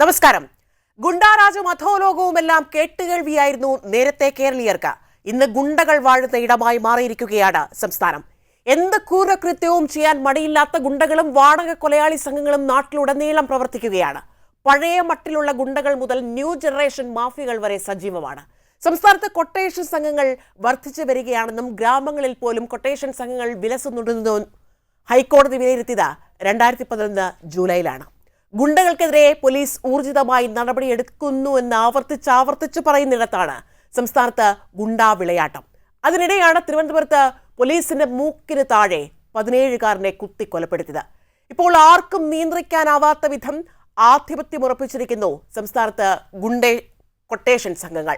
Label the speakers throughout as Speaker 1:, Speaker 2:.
Speaker 1: നമസ്കാരം. ഗുണ്ടാരാജും അധോലോകവുമെല്ലാം കേട്ടുകേൾവിയായിരുന്നു നേരത്തെ കേരളീയർക്ക്. ഇന്ന് ഗുണ്ടകൾ വാഴുന്ന ഇടമായി മാറിയിരിക്കുകയാണ് സംസ്ഥാനം. എന്ത് ക്രൂരകൃത്യവും ചെയ്യാൻ മടിയില്ലാത്ത ഗുണ്ടകളും വാടക കൊലയാളി സംഘങ്ങളും നാട്ടിലുടനീളം പ്രവർത്തിക്കുകയാണ്. പഴയ മട്ടിലുള്ള ഗുണ്ടകൾ മുതൽ ന്യൂ ജനറേഷൻ മാഫിയകൾ വരെ സജീവമാണ്. സംസ്ഥാനത്ത് കൊട്ടേഷൻ സംഘങ്ങൾ വർദ്ധിച്ചു വരികയാണെന്നും ഗ്രാമങ്ങളിൽ പോലും കൊട്ടേഷൻ സംഘങ്ങൾ വിലസുന്നുണ്ടെന്നും ഹൈക്കോടതി വിലയിരുത്തിയത് 2011 ജൂലൈയിലാണ്. ഗുണ്ടകൾക്കെതിരെ പോലീസ് ഊർജിതമായി നടപടിയെടുക്കുന്നുവെന്ന് ആവർത്തിച്ച് പറയുന്നിടത്താണ് സംസ്ഥാനത്ത് ഗുണ്ടാ വിളയാട്ടം. അതിനിടെയാണ് തിരുവനന്തപുരത്ത് പോലീസിന്റെ മൂക്കിന് താഴെ 17-കാരനെ കുത്തിക്കൊലപ്പെടുത്തിയത്. ഇപ്പോൾ ആർക്കും നിയന്ത്രിക്കാനാവാത്ത വിധം ആധിപത്യമുറപ്പിച്ചിരിക്കുന്നു സംസ്ഥാനത്ത് കൊട്ടേഷൻ സംഘങ്ങൾ.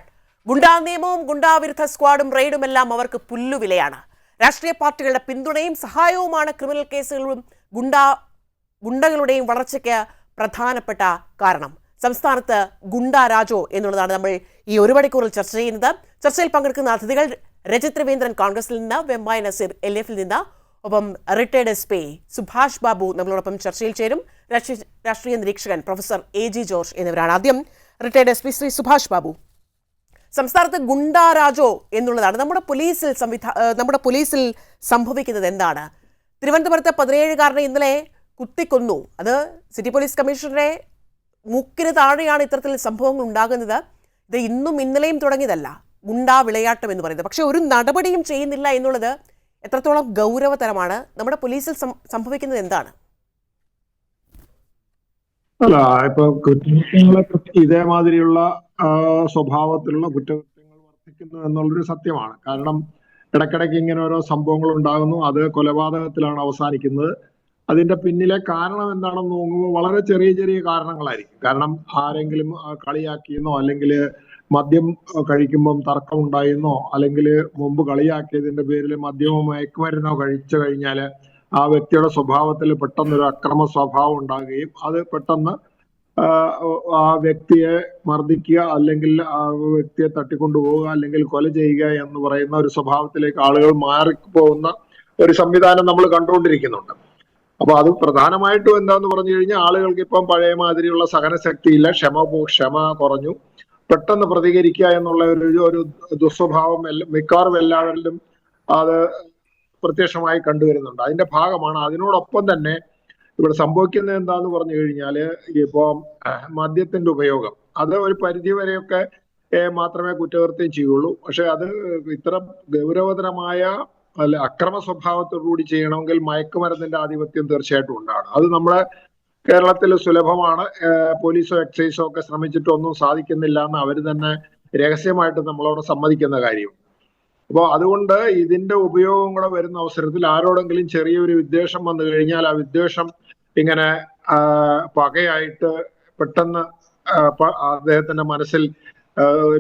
Speaker 1: ഗുണ്ടാ നിയമവും ഗുണ്ടാവിരുദ്ധ സ്ക്വാഡും റെയ്ഡുമെല്ലാം അവർക്ക് പുല്ലുവിലയാണ്. രാഷ്ട്രീയ പാർട്ടികളുടെ പിന്തുണയും സഹായവുമാണ് ക്രിമിനൽ കേസുകളും ഗുണ്ടകളുടെയും വളർച്ചയ്ക്ക് പ്രധാനപ്പെട്ട കാരണം. സംസ്ഥാനത്ത് ഗുണ്ടാ രാജോ എന്നുള്ളതാണ് നമ്മൾ ഈ ഒരു മണിക്കൂറിൽ ചർച്ച ചെയ്യുന്നത്. ചർച്ചയിൽ പങ്കെടുക്കുന്ന അതിഥികൾ രജിത് രവീന്ദ്രൻ കോൺഗ്രസിൽ നിന്ന്, വെമ്പായ നസീർ LF-ൽ നിന്ന്, ഒപ്പം റിട്ടയർഡ് SP സുഭാഷ് ബാബു നമ്മളോടൊപ്പം ചർച്ചയിൽ ചേരും. രാഷ്ട്രീയ നിരീക്ഷകൻ പ്രൊഫസർ AG ജോർജ് എന്നിവരാണ്. ആദ്യം റിട്ടയർഡ് SP ശ്രീ സുഭാഷ് ബാബു, സംസ്ഥാനത്ത് ഗുണ്ടാ രാജോ എന്നുള്ളതാണ് നമ്മുടെ പോലീസിൽ സംഭവിക്കുന്നത് എന്താണ്? തിരുവനന്തപുരത്ത് 17-കാരനെ ഇന്നലെ കുത്തിക്കൊന്നു. അത് സിറ്റി പോലീസ് കമ്മീഷണറെ മൂക്കിന് താഴെയാണ് ഇത്തരത്തിൽ സംഭവങ്ങൾ ഉണ്ടാകുന്നത്. ഇത് ഇന്നും ഇന്നലെയും തുടങ്ങിയതല്ല ഗുണ്ടാ വിളയാട്ടം എന്ന് പറയുന്നത്. പക്ഷെ ഒരു നടപടിയും ചെയ്യുന്നില്ല എന്നുള്ളത് എത്രത്തോളം ഗൗരവതരമാണ്? നമ്മുടെ പോലീസിൽ സംഭവിക്കുന്നത് എന്താണ്?
Speaker 2: അല്ല, ഇപ്പൊ കുറ്റകൃത്യങ്ങളെ ഇതേമാതിരിയുള്ള സ്വഭാവത്തിലുള്ള കുറ്റകൃത്യങ്ങൾ വർദ്ധിക്കുന്നു എന്നുള്ളൊരു സത്യമാണ്. കാരണം ഇടയ്ക്കിടയ്ക്ക് ഇങ്ങനെ ഓരോ സംഭവങ്ങൾ ഉണ്ടാകുന്നു, അത് കൊലപാതകത്തിലാണ് അവസാനിക്കുന്നത്. അതിന്റെ പിന്നിലെ കാരണം എന്താണെന്ന് നോക്കുമ്പോൾ വളരെ ചെറിയ ചെറിയ കാരണങ്ങളായിരിക്കും. കാരണം ആരെങ്കിലും കളിയാക്കിയെന്നോ, അല്ലെങ്കിൽ മദ്യം കഴിക്കുമ്പം തർക്കമുണ്ടായെന്നോ, അല്ലെങ്കിൽ മുമ്പ് കളിയാക്കിയതിന്റെ പേരിൽ മദ്യമോ മയക്കുമരുന്നോ കഴിച്ചു കഴിഞ്ഞാൽ ആ വ്യക്തിയുടെ സ്വഭാവത്തിൽ പെട്ടെന്നൊരു അക്രമ സ്വഭാവം ഉണ്ടാകുകയും അത് പെട്ടെന്ന് ആ വ്യക്തിയെ മർദ്ദിക്കുക, അല്ലെങ്കിൽ ആ വ്യക്തിയെ തട്ടിക്കൊണ്ടുപോവുക, അല്ലെങ്കിൽ കൊല ചെയ്യുക എന്ന് പറയുന്ന ഒരു സ്വഭാവത്തിലേക്ക് ആളുകൾ മാറിപ്പോകുന്ന ഒരു സംവിധാനം നമ്മൾ കണ്ടുകൊണ്ടിരിക്കുന്നുണ്ട്. അപ്പൊ അത് പ്രധാനമായിട്ടും എന്താന്ന് പറഞ്ഞു കഴിഞ്ഞാൽ ആളുകൾക്ക് ഇപ്പം പഴയ മാതിരിയുള്ള സഹനശക്തിയില്ല, ക്ഷമ കുറഞ്ഞു. പെട്ടെന്ന് പ്രതികരിക്കുക എന്നുള്ള ഒരു ദുസ്വഭാവം മിക്കവാറും എല്ലാവരിലും അത് പ്രത്യക്ഷമായി കണ്ടുവരുന്നുണ്ട്. അതിന്റെ ഭാഗമാണ്. അതിനോടൊപ്പം തന്നെ ഇവിടെ സംഭവിക്കുന്നത് എന്താന്ന് പറഞ്ഞു കഴിഞ്ഞാല് ഇപ്പൊ മദ്യത്തിന്റെ ഉപയോഗം അത് ഒരു പരിധി വരെയൊക്കെ മാത്രമേ കുറ്റകൃത്യം ചെയ്യുള്ളൂ. പക്ഷെ അത് ഇത്ര ഗൗരവതരമായ അക്രമ സ്വഭാവത്തോടുകൂടി ചെയ്യണമെങ്കിൽ മയക്കുമരുന്നിന്റെ ആധിപത്യം തീർച്ചയായിട്ടും ഉണ്ടാകണം. അത് നമ്മുടെ കേരളത്തിൽ സുലഭമാണ്. പോലീസോ എക്സൈസോ ഒക്കെ ശ്രമിച്ചിട്ടൊന്നും സാധിക്കുന്നില്ല എന്ന് അവർ തന്നെ രഹസ്യമായിട്ട് നമ്മളോട് സമ്മതിക്കുന്ന കാര്യം. അപ്പോൾ അതുകൊണ്ട് ഇതിന്റെ ഉപയോഗം കൂടെ വരുന്ന അവസരത്തിൽ ആരോടെങ്കിലും ചെറിയൊരു വിദ്വേഷം വന്നു കഴിഞ്ഞാൽ ആ വിദ്വേഷം ഇങ്ങനെ പകയായിട്ട് പെട്ടെന്ന് അദ്ദേഹത്തിന്റെ മനസ്സിൽ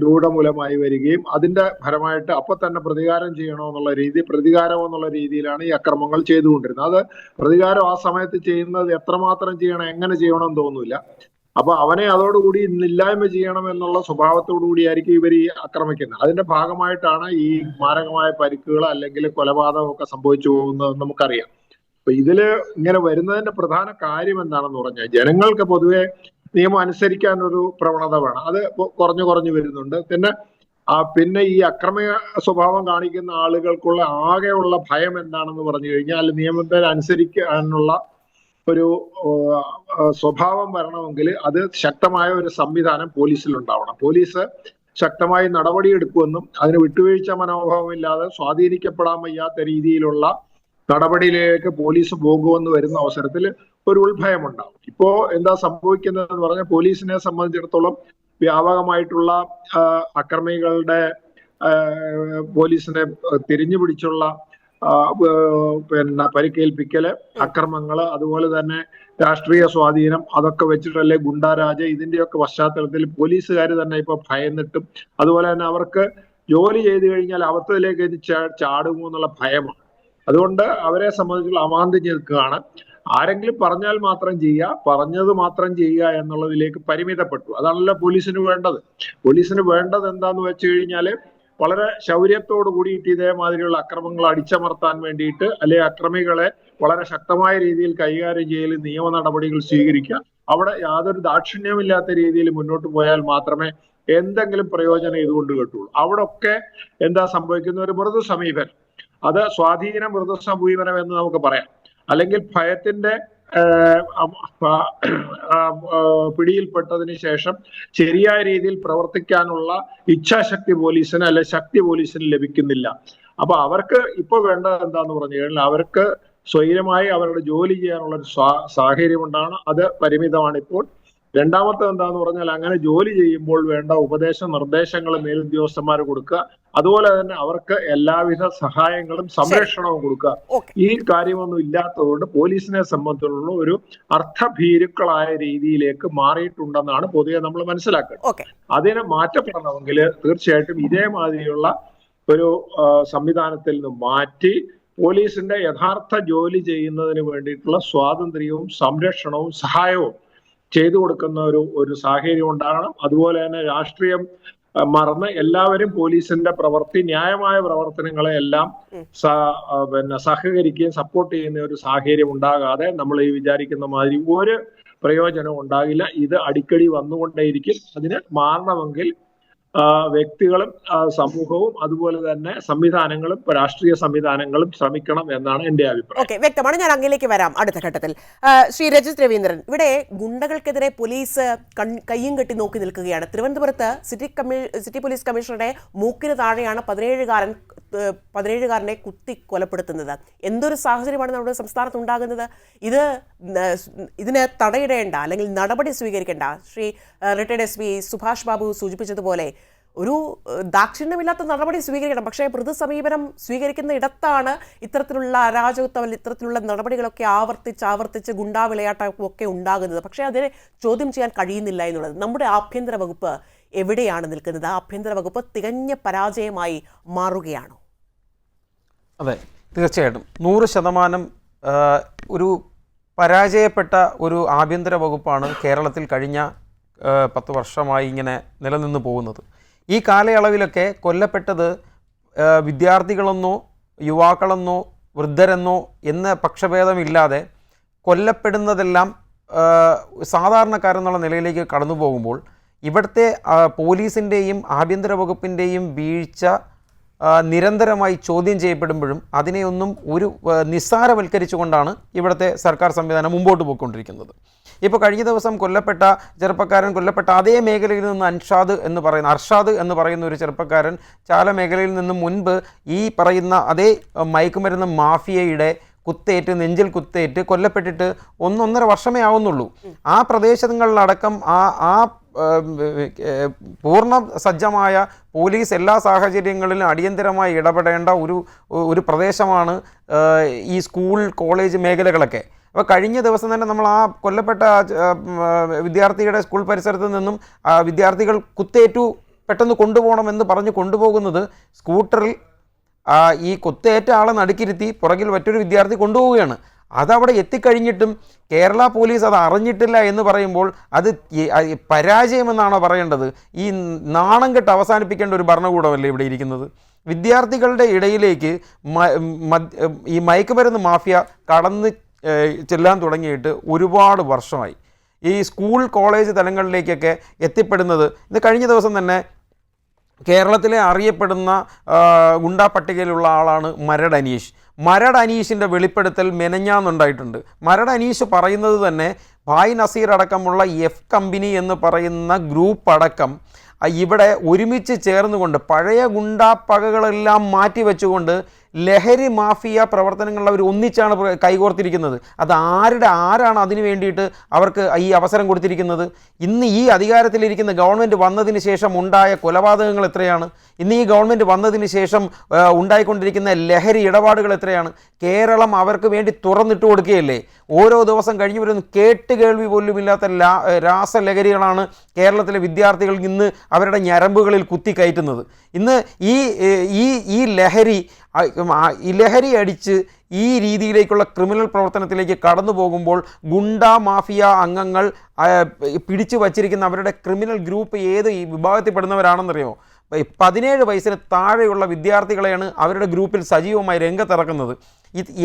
Speaker 2: രൂഢമൂലമായി വരികയും അതിന്റെ ഫലമായിട്ട് അപ്പൊ തന്നെ പ്രതികാരം ചെയ്യണമെന്നുള്ള പ്രതികാരം എന്നുള്ള രീതിയിലാണ് ഈ അക്രമങ്ങൾ ചെയ്തുകൊണ്ടിരുന്നത്. അത് പ്രതികാരം ആ സമയത്ത് ചെയ്യുന്നത് എത്രമാത്രം ചെയ്യണം, എങ്ങനെ ചെയ്യണമെന്ന് തോന്നില്ല. അപ്പൊ അവനെ അതോടുകൂടി ഇല്ലായ്മ ചെയ്യണം എന്നുള്ള സ്വഭാവത്തോടു കൂടിയായിരിക്കും ഇവർ ഈ ആക്രമിക്കുന്നത്. അതിന്റെ ഭാഗമായിട്ടാണ് ഈ മാരകമായ പരിക്കുകൾ അല്ലെങ്കിൽ കൊലപാതകം ഒക്കെ സംഭവിച്ചു പോകുന്നത് നമുക്കറിയാം. അപ്പൊ ഇതില് ഇങ്ങനെ വരുന്നതിന്റെ പ്രധാന കാര്യം എന്താണെന്ന് പറഞ്ഞാൽ ജനങ്ങൾക്ക് പൊതുവെ നിയമം അനുസരിക്കാനൊരു പ്രവണത വേണം. അത് കുറഞ്ഞു വരുന്നുണ്ട്. പിന്നെ ഈ അക്രമ സ്വഭാവം കാണിക്കുന്ന ആളുകൾക്കുള്ള ആകെയുള്ള ഭയം എന്താണെന്ന് പറഞ്ഞു കഴിഞ്ഞാൽ നിയമത്തെ അനുസരിക്കാനുള്ള ഒരു സ്വഭാവം വരണമെങ്കിൽ അത് ശക്തമായ ഒരു സംവിധാനം പോലീസിൽ ഉണ്ടാവണം. പോലീസ് ശക്തമായി നടപടിയെടുക്കുമെന്നും അതിന് വിട്ടുവീഴ്ച മനോഭാവമില്ലാതെ സ്വാധീനിക്കപ്പെടാൻ വയ്യാത്ത രീതിയിലുള്ള നടപടിയിലേക്ക് പോലീസ് പോകുമെന്ന് വരുന്ന അവസരത്തിൽ ഒരു ഉത്ഭയം ഉണ്ടാവും. ഇപ്പോ എന്താ സംഭവിക്കുന്നതെന്ന് പറഞ്ഞാൽ പോലീസിനെ സംബന്ധിച്ചിടത്തോളം വ്യാപകമായിട്ടുള്ള അക്രമികളുടെ പോലീസിനെ തിരിഞ്ഞു പിടിച്ചുള്ള പരിക്കേൽപ്പിക്കല്, അക്രമങ്ങള്, അതുപോലെ തന്നെ രാഷ്ട്രീയ സ്വാധീനം, അതൊക്കെ വെച്ചിട്ടല്ലേ ഗുണ്ടാരാജ്. ഇതിന്റെയൊക്കെ പശ്ചാത്തലത്തിൽ പോലീസുകാർ തന്നെ ഇപ്പൊ ഭയന്നിട്ടും അതുപോലെ തന്നെ അവർക്ക് ജോലി ചെയ്തു കഴിഞ്ഞാൽ അബദ്ധത്തിലേക്ക് ചാടുമോ എന്നുള്ള ഭയമാണ്. അതുകൊണ്ട് അവരെ സംബന്ധിച്ചുള്ള അമാന്തി നിൽക്കുകയാണ്. ആരെങ്കിലും പറഞ്ഞാൽ മാത്രം ചെയ്യുക, പറഞ്ഞത് മാത്രം ചെയ്യുക എന്നുള്ളതിലേക്ക് പരിമിതപ്പെട്ടു. അതാണല്ലോ പോലീസിന് വേണ്ടത്. പോലീസിന് വേണ്ടത് എന്താന്ന് വെച്ച് കഴിഞ്ഞാല് വളരെ ശൗര്യത്തോടു കൂടിയിട്ട് ഇതേമാതിരിയുള്ള അക്രമങ്ങൾ അടിച്ചമർത്താൻ വേണ്ടിയിട്ട്, അല്ലെങ്കിൽ അക്രമികളെ വളരെ ശക്തമായ രീതിയിൽ കൈകാര്യം ചെയ്യൽ, നിയമ നടപടികൾ സ്വീകരിക്കുക. അവിടെ യാതൊരു ദാക്ഷിണ്യമില്ലാത്ത രീതിയിൽ മുന്നോട്ട് പോയാൽ മാത്രമേ എന്തെങ്കിലും പ്രയോജനം ഇതുകൊണ്ട് കിട്ടുള്ളൂ. അവിടെ ഒക്കെ എന്താ സംഭവിക്കുന്ന ഒരു മൃദു സമീപനം, അത് സ്വാധീന മൃദു സമീപനം എന്ന് നമുക്ക് പറയാം. അല്ലെങ്കിൽ ഭയത്തിന്റെ പിടിയിൽപ്പെട്ടതിന് ശേഷം ശരിയായ രീതിയിൽ പ്രവർത്തിക്കാനുള്ള ഇച്ഛാശക്തി പോലീസിന് അല്ലെ ശക്തി പോലീസിന് ലഭിക്കുന്നില്ല. അപ്പൊ അവർക്ക് ഇപ്പൊ വേണ്ടത് എന്താന്ന് പറഞ്ഞു കഴിഞ്ഞാൽ അവർക്ക് സ്വൈരമായി അവരുടെ ജോലി ചെയ്യാനുള്ള ഒരു സാഹചര്യം ഉണ്ടാണ്. അത് പരിമിതമാണ് ഇപ്പോൾ. രണ്ടാമത്തെ എന്താന്ന് പറഞ്ഞാൽ അങ്ങനെ ജോലി ചെയ്യുമ്പോൾ വേണ്ട ഉപദേശ നിർദ്ദേശങ്ങൾ മേലുദ്യോഗസ്ഥന്മാർ കൊടുക്കുക. അതുപോലെ തന്നെ അവർക്ക് എല്ലാവിധ സഹായങ്ങളും സംരക്ഷണവും കൊടുക്കുക. ഈ കാര്യമൊന്നും ഇല്ലാത്തതുകൊണ്ട് പോലീസിനെ സംബന്ധിച്ചുള്ള ഒരു അർത്ഥഭീരുക്കളായ രീതിയിലേക്ക് മാറിയിട്ടുണ്ടെന്നാണ് പൊതുവെ നമ്മൾ മനസ്സിലാക്കുന്നത്. അതിനെ മാറ്റപ്പെടണമെങ്കിൽ തീർച്ചയായിട്ടും ഇതേമാതിരിയുള്ള ഒരു സംവിധാനത്തിൽ നിന്ന് മാറ്റി പോലീസിന്റെ യഥാർത്ഥ ജോലി ചെയ്യുന്നതിന് വേണ്ടിയിട്ടുള്ള സ്വാതന്ത്ര്യവും സംരക്ഷണവും സഹായവും ചെയ്തു കൊടുക്കുന്ന ഒരു സാഹചര്യം ഉണ്ടാകണം. അതുപോലെ തന്നെ രാഷ്ട്രീയം മറന്ന് എല്ലാവരും പോലീസിന്റെ ന്യായമായ പ്രവർത്തനങ്ങളെ എല്ലാം സഹകരിക്കുകയും സപ്പോർട്ട് ചെയ്യുന്ന ഒരു സാഹചര്യം ഉണ്ടാകാതെ നമ്മൾ ഈ വിചാരിക്കുന്ന മാതിരി ഒരു പ്രയോജനവും ഉണ്ടാകില്ല. ഇത് അടിക്കടി വന്നുകൊണ്ടേയിരിക്കും. അതിന് മാറണമെങ്കിൽ വ്യക്തികളും സമൂഹവും അതുപോലെ തന്നെ സംവിധാനങ്ങളും രാഷ്ട്രീയ സംവിധാനങ്ങളും ശ്രമിക്കണം എന്നാണ് എന്റെ അഭിപ്രായം.
Speaker 1: ഓക്കെ, വ്യക്തമാണ്. ഞാൻ അങ്ങിലേക്ക് വരാം അടുത്ത ഘട്ടത്തിൽ. ശ്രീ രജിത് രവീന്ദ്രൻ, ഇവിടെ ഗുണ്ടകൾക്കെതിരെ പോലീസ് കയ്യും കെട്ടി നോക്കി നിൽക്കുകയാണ്. തിരുവനന്തപുരത്ത് സിറ്റി പോലീസ് കമ്മീഷണറുടെ മൂക്കിന് താഴെയാണ് 17കാരനെ കുത്തി കൊലപ്പെടുത്തുന്നത്. എന്തൊരു സാഹചര്യമാണ് നമ്മുടെ സംസ്ഥാനത്ത് ഉണ്ടാകുന്നത്? ഇതിന് തടയിടേണ്ട അല്ലെങ്കിൽ നടപടി സ്വീകരിക്കേണ്ട ശ്രീ റിട്ടയർഡ് SP സുഭാഷ് ബാബു സൂചിപ്പിച്ചതുപോലെ ഒരു ദാക്ഷിണ്യമില്ലാത്ത നടപടി സ്വീകരിക്കണം. പക്ഷേ മൃദു സമീപനം സ്വീകരിക്കുന്ന ഇടത്താണ് ഇത്തരത്തിലുള്ള അരാജകത്വം, ഇത്തരത്തിലുള്ള നടപടികളൊക്കെ ആവർത്തിച്ച് ഗുണ്ടാ വിളയാട്ടമൊക്കെ ഉണ്ടാകുന്നത്. പക്ഷേ അതിനെ ചോദ്യം ചെയ്യാൻ കഴിയുന്നില്ല എന്നുള്ളത്. നമ്മുടെ ആഭ്യന്തര വകുപ്പ് എവിടെയാണ് നിൽക്കുന്നത്? ആഭ്യന്തര വകുപ്പ് തികഞ്ഞ പരാജയമായി മാറുകയാണോ?
Speaker 3: അതെ, തീർച്ചയായിട്ടും 100% ഒരു പരാജയപ്പെട്ട ഒരു ആഭ്യന്തര വകുപ്പാണ് കേരളത്തിൽ കഴിഞ്ഞ 10 വർഷമായി ഇങ്ങനെ നിലനിന്ന് പോകുന്നത്. ഈ കാലയളവിലൊക്കെ കൊല്ലപ്പെട്ടത് വിദ്യാർത്ഥികളെന്നോ യുവാക്കളെന്നോ വൃദ്ധരെന്നോ എന്ന പക്ഷഭേദമില്ലാതെ കൊല്ലപ്പെടുന്നതെല്ലാം സാധാരണക്കാരെന്നുള്ള നിലയിലേക്ക് കടന്നു പോകുമ്പോൾ ഇവിടുത്തെ പോലീസിൻ്റെയും ആഭ്യന്തര വകുപ്പിൻ്റെയും വീഴ്ച നിരന്തരമായി ചോദ്യം ചെയ്യപ്പെടുമ്പോഴും അതിനെയൊന്നും ഒരു നിസ്സാരവൽക്കരിച്ചുകൊണ്ടാണ് ഇവിടുത്തെ സർക്കാർ സംവിധാനം മുമ്പോട്ട് പോയിക്കൊണ്ടിരിക്കുന്നത്. ഇപ്പോൾ കഴിഞ്ഞ ദിവസം കൊല്ലപ്പെട്ട അതേ മേഖലയിൽ നിന്ന് അർഷാദ് എന്ന് പറയുന്ന ഒരു ചെറുപ്പക്കാരൻ ചാല മേഖലയിൽ നിന്ന് മുൻപ് ഈ പറയുന്ന അതേ മയക്കുമരുന്ന് മാഫിയയുടെ നെഞ്ചിൽ കുത്തേറ്റ് കൊല്ലപ്പെട്ടിട്ട് 1.5 വർഷമേ ആവുന്നുള്ളൂ. ആ പ്രദേശങ്ങളിലടക്കം ആ പൂർണ്ണ സജ്ജമായ പോലീസ് എല്ലാ സാഹചര്യങ്ങളിലും അടിയന്തരമായി ഇടപെടേണ്ട ഒരു പ്രദേശമാണ് ഈ സ്കൂൾ കോളേജ് മേഖലകളൊക്കെ. അപ്പോൾ കഴിഞ്ഞ ദിവസം തന്നെ നമ്മൾ ആ കൊല്ലപ്പെട്ട വിദ്യാർത്ഥിയുടെ സ്കൂൾ പരിസരത്ത് നിന്നും വിദ്യാർത്ഥികൾ കുത്തേറ്റു പെട്ടെന്ന് കൊണ്ടുപോകണമെന്ന് പറഞ്ഞ് കൊണ്ടുപോകുന്നത് സ്കൂട്ടറിൽ ഈ കുത്തേറ്റ ആളെ നടുക്കിരുത്തി പുറകിൽ മറ്റൊരു വിദ്യാർത്ഥി കൊണ്ടുപോവുകയാണ്. അതവിടെ എത്തിക്കഴിഞ്ഞിട്ടും കേരള പോലീസ് അത് അറിഞ്ഞിട്ടില്ല എന്ന് പറയുമ്പോൾ അത് പരാജയമെന്നാണോ പറയേണ്ടത്? ഈ നാണം കെട്ട് അവസാനിപ്പിക്കേണ്ട ഒരു ഭരണകൂടമല്ലേ ഇവിടെ ഇരിക്കുന്നത്? വിദ്യാർത്ഥികളുടെ ഇടയിലേക്ക് ഈ മയക്കുമരുന്ന് മാഫിയ കടന്ന് ചെല്ലാൻ തുടങ്ങിയിട്ട് ഒരുപാട് വർഷമായി. ഈ സ്കൂൾ കോളേജ് തലങ്ങളിലേക്കൊക്കെ എത്തിപ്പെടുന്നത് ഇത് കഴിഞ്ഞ ദിവസം തന്നെ കേരളത്തിലെ അറിയപ്പെടുന്ന ഗുണ്ടാ പട്ടികയിലുള്ള ആളാണ് മരട് അനീഷിൻ്റെ വെളിപ്പെടുത്തൽ മെനഞ്ഞാന്നുണ്ടായിട്ടുണ്ട്. മരട് അനീഷ് പറയുന്നത് തന്നെ ഭായ് നസീർ അടക്കമുള്ള F കമ്പനി എന്ന് പറയുന്ന ഗ്രൂപ്പ് അടക്കം ഇവിടെ ഒരുമിച്ച് ചേർന്നുകൊണ്ട് പഴയ ഗുണ്ടാ പകകളെല്ലാം മാറ്റി വെച്ചുകൊണ്ട് ലഹരി മാഫിയ പ്രവർത്തനങ്ങളിൽ അവർ ഒന്നിച്ചാണ് കൈകോർത്തിരിക്കുന്നത്. അത് ആരാണ് അതിനു വേണ്ടിയിട്ട് അവർക്ക് ഈ അവസരം കൊടുത്തിരിക്കുന്നത്? ഇന്ന് ഈ അധികാരത്തിലിരിക്കുന്ന ഗവൺമെൻറ് വന്നതിന് ശേഷം ഉണ്ടായ കൊലപാതകങ്ങൾ എത്രയാണ്? ഇന്ന് ഈ ഗവൺമെൻറ് വന്നതിന് ശേഷം ഉണ്ടായിക്കൊണ്ടിരിക്കുന്ന ലഹരി ഇടപാടുകൾ എത്രയാണ്? കേരളം അവർക്ക് വേണ്ടി തുറന്നിട്ട് കൊടുക്കുകയല്ലേ? ഓരോ ദിവസം കഴിഞ്ഞു വരുന്ന കേട്ടുകേൾവി പോലുമില്ലാത്ത രാസലഹരികളാണ് കേരളത്തിലെ വിദ്യാർത്ഥികൾ ഇന്ന് അവരുടെ ഞരമ്പുകളിൽ കുത്തിക്കയറ്റുന്നത്. ഇന്ന് ഈ ലഹരി അടിച്ച് ഈ രീതിയിലേക്കുള്ള ക്രിമിനൽ പ്രവർത്തനത്തിലേക്ക് കടന്നു പോകുമ്പോൾ ഗുണ്ടാ മാഫിയ അംഗങ്ങൾ പിടിച്ചു വച്ചിരിക്കുന്ന അവരുടെ ക്രിമിനൽ ഗ്രൂപ്പ് ഏത് വിഭാഗത്തിൽപ്പെടുന്നവരാണെന്നറിയോ? 17 വയസ്സിന് താഴെയുള്ള വിദ്യാർത്ഥികളെയാണ് അവരുടെ ഗ്രൂപ്പിൽ സജീവമായി രംഗത്തിറക്കുന്നത്.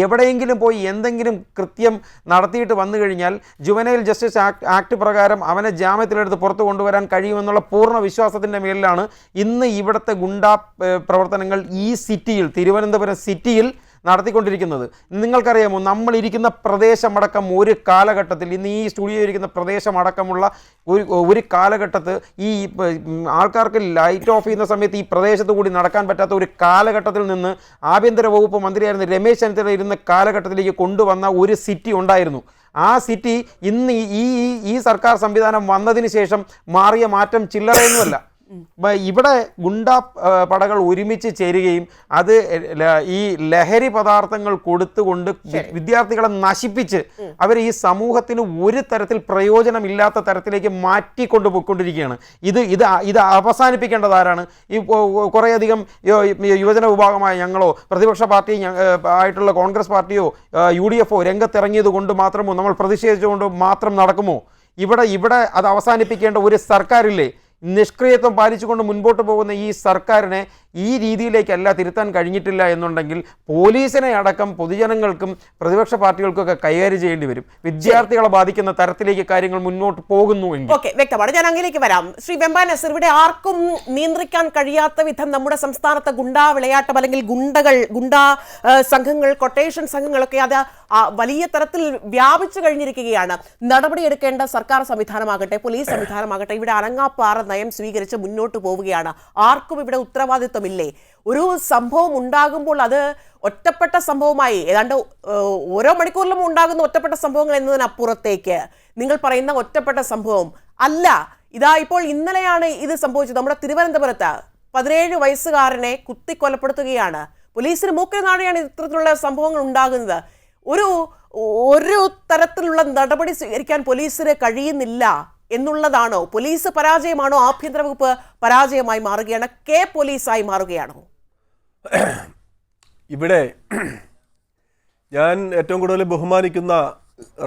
Speaker 3: എവിടെയെങ്കിലും പോയി എന്തെങ്കിലും കൃത്യം നടത്തിയിട്ട് വന്നു കഴിഞ്ഞാൽ ജുവനൈൽ ജസ്റ്റിസ് ആക്ട് പ്രകാരം അവനെ ജാമ്യത്തിലെടുത്ത് പുറത്തു കൊണ്ടുവരാൻ കഴിയുമെന്നുള്ള പൂർണ്ണ വിശ്വാസത്തിൻ്റെ മേലിലാണ് ഇന്ന് ഇവിടുത്തെ ഗുണ്ടാ പ്രവർത്തനങ്ങൾ ഈ സിറ്റിയിൽ, തിരുവനന്തപുരം സിറ്റിയിൽ നടത്തിക്കൊണ്ടിരിക്കുന്നത്. നിങ്ങൾക്കറിയാമോ, നമ്മളിരിക്കുന്ന പ്രദേശമടക്കം ഒരു കാലഘട്ടത്തിൽ, ഇന്ന് ഈ സ്റ്റുഡിയോ ഇരിക്കുന്ന പ്രദേശമടക്കമുള്ള ഒരു കാലഘട്ടത്ത് ഈ ആൾക്കാർക്ക് ലൈറ്റ് ഓഫ് ചെയ്യുന്ന സമയത്ത് ഈ പ്രദേശത്ത് കൂടി നടക്കാൻ പറ്റാത്ത ഒരു കാലഘട്ടത്തിൽ നിന്ന് ആഭ്യന്തര വകുപ്പ് മന്ത്രിയായിരുന്ന രമേശ് ചെന്നിത്തല ഇരുന്ന കാലഘട്ടത്തിലേക്ക് കൊണ്ടുവന്ന ഒരു സിറ്റി ഉണ്ടായിരുന്നു. ആ സിറ്റി ഇന്ന് ഈ സർക്കാർ സംവിധാനം വന്നതിന് ശേഷം മാറിയ മാറ്റം ചില്ലറയൊന്നുമല്ല. ഇവിടെ ഗുണ്ടാ പടകൾ ഒരുമിച്ച് ചേരുകയും അത് ഈ ലഹരി പദാർത്ഥങ്ങൾ കൊടുത്തുകൊണ്ട് വിദ്യാർത്ഥികളെ നശിപ്പിച്ച് അവർ ഈ സമൂഹത്തിന് ഒരു തരത്തിൽ പ്രയോജനമില്ലാത്ത തരത്തിലേക്ക് മാറ്റിക്കൊണ്ടു പോയിക്കൊണ്ടിരിക്കുകയാണ്. ഇത് അവസാനിപ്പിക്കേണ്ടതാരാണ്? ഈ കുറേയധികം യുവജന വിഭാഗമായ ഞങ്ങളോ പ്രതിപക്ഷ പാർട്ടി ആയിട്ടുള്ള കോൺഗ്രസ് പാർട്ടിയോ UDF രംഗത്തിറങ്ങിയത് കൊണ്ട് മാത്രമോ, നമ്മൾ പ്രതിഷേധിച്ചുകൊണ്ട് മാത്രം നടക്കുമോ? ഇവിടെ അത് അവസാനിപ്പിക്കേണ്ട ഒരു സർക്കാരില്ലേ? നിഷ്ക്രിയത്വം പാലിച്ചുകൊണ്ട് മുൻപോട്ട് പോകുന്ന ഈ സർക്കാരിനെ ഈ രീതിയിലേക്കല്ല തിരുത്താൻ കഴിഞ്ഞിട്ടില്ല എന്നുണ്ടെങ്കിൽ പോലീസിനെ അടക്കം പൊതുജനങ്ങൾക്കും പ്രതിപക്ഷ പാർട്ടികൾക്കൊക്കെ കൈകാര്യം ചെയ്യേണ്ടി വരും. വിദ്യാർത്ഥികളെ ബാധിക്കുന്ന തരത്തിലേക്ക് കാര്യങ്ങൾ മുന്നോട്ട് പോകുന്നു എങ്കിൽ.
Speaker 1: ഓക്കെ, വ്യക്തമാണ്. ഞാൻ അങ്ങനെയൊക്കെ വരാം. ശ്രീ വെമ്പാ നസീർ, ഇവിടെ ആർക്കും നിയന്ത്രിക്കാൻ കഴിയാത്ത വിധം നമ്മുടെ സംസ്ഥാനത്ത് ഗുണ്ടാ വിളയാട്ടം അല്ലെങ്കിൽ ഗുണ്ടാ സംഘങ്ങൾ, കൊട്ടേഷൻ സംഘങ്ങളൊക്കെ അത് വലിയ തരത്തിൽ വ്യാപിച്ചു കഴിഞ്ഞിരിക്കുകയാണ്. നടപടിയെടുക്കേണ്ട സർക്കാർ സംവിധാനമാകട്ടെ, പോലീസ് സംവിധാനമാകട്ടെ, ഇവിടെ അനങ്ങാപ്പാറ നയം സ്വീകരിച്ച് മുന്നോട്ട് പോവുകയാണ്. ആർക്കും ഇവിടെ ഉത്തരവാദിത്വമില്ലേ? ഒരു സംഭവം ഉണ്ടാകുമ്പോൾ അത് ഒറ്റപ്പെട്ട സംഭവമായി ഏതാണ്ട് ഓരോ മണിക്കൂറിലും ഉണ്ടാകുന്ന ഒറ്റപ്പെട്ട സംഭവങ്ങൾ എന്നതിനപ്പുറത്തേക്ക് നിങ്ങൾ പറയുന്ന ഒറ്റപ്പെട്ട സംഭവം അല്ല. ഇപ്പോൾ ഇന്നലെയാണ് ഇത് സംഭവിച്ചത്. നമ്മുടെ തിരുവനന്തപുരത്ത് 17 വയസ്സുകാരനെ കുത്തിക്കൊലപ്പെടുത്തുകയാണ്. പോലീസിന് മൂക്കിന് താഴെയാണ് ഇത്തരത്തിലുള്ള സംഭവങ്ങൾ ഉണ്ടാകുന്നത്. ഒരു തരത്തിലുള്ള നടപടി സ്വീകരിക്കാൻ പോലീസിന് കഴിയുന്നില്ല എന്നുള്ളതാണോ? പോലീസ് പരാജയമാണോ? ആഭ്യന്തര വകുപ്പ് പരാജയമായി മാറുകയാണ്? പോലീസായി മാറുകയാണോ?
Speaker 4: ഇവിടെ ഞാൻ ഏറ്റവും കൂടുതൽ ബഹുമാനിക്കുന്ന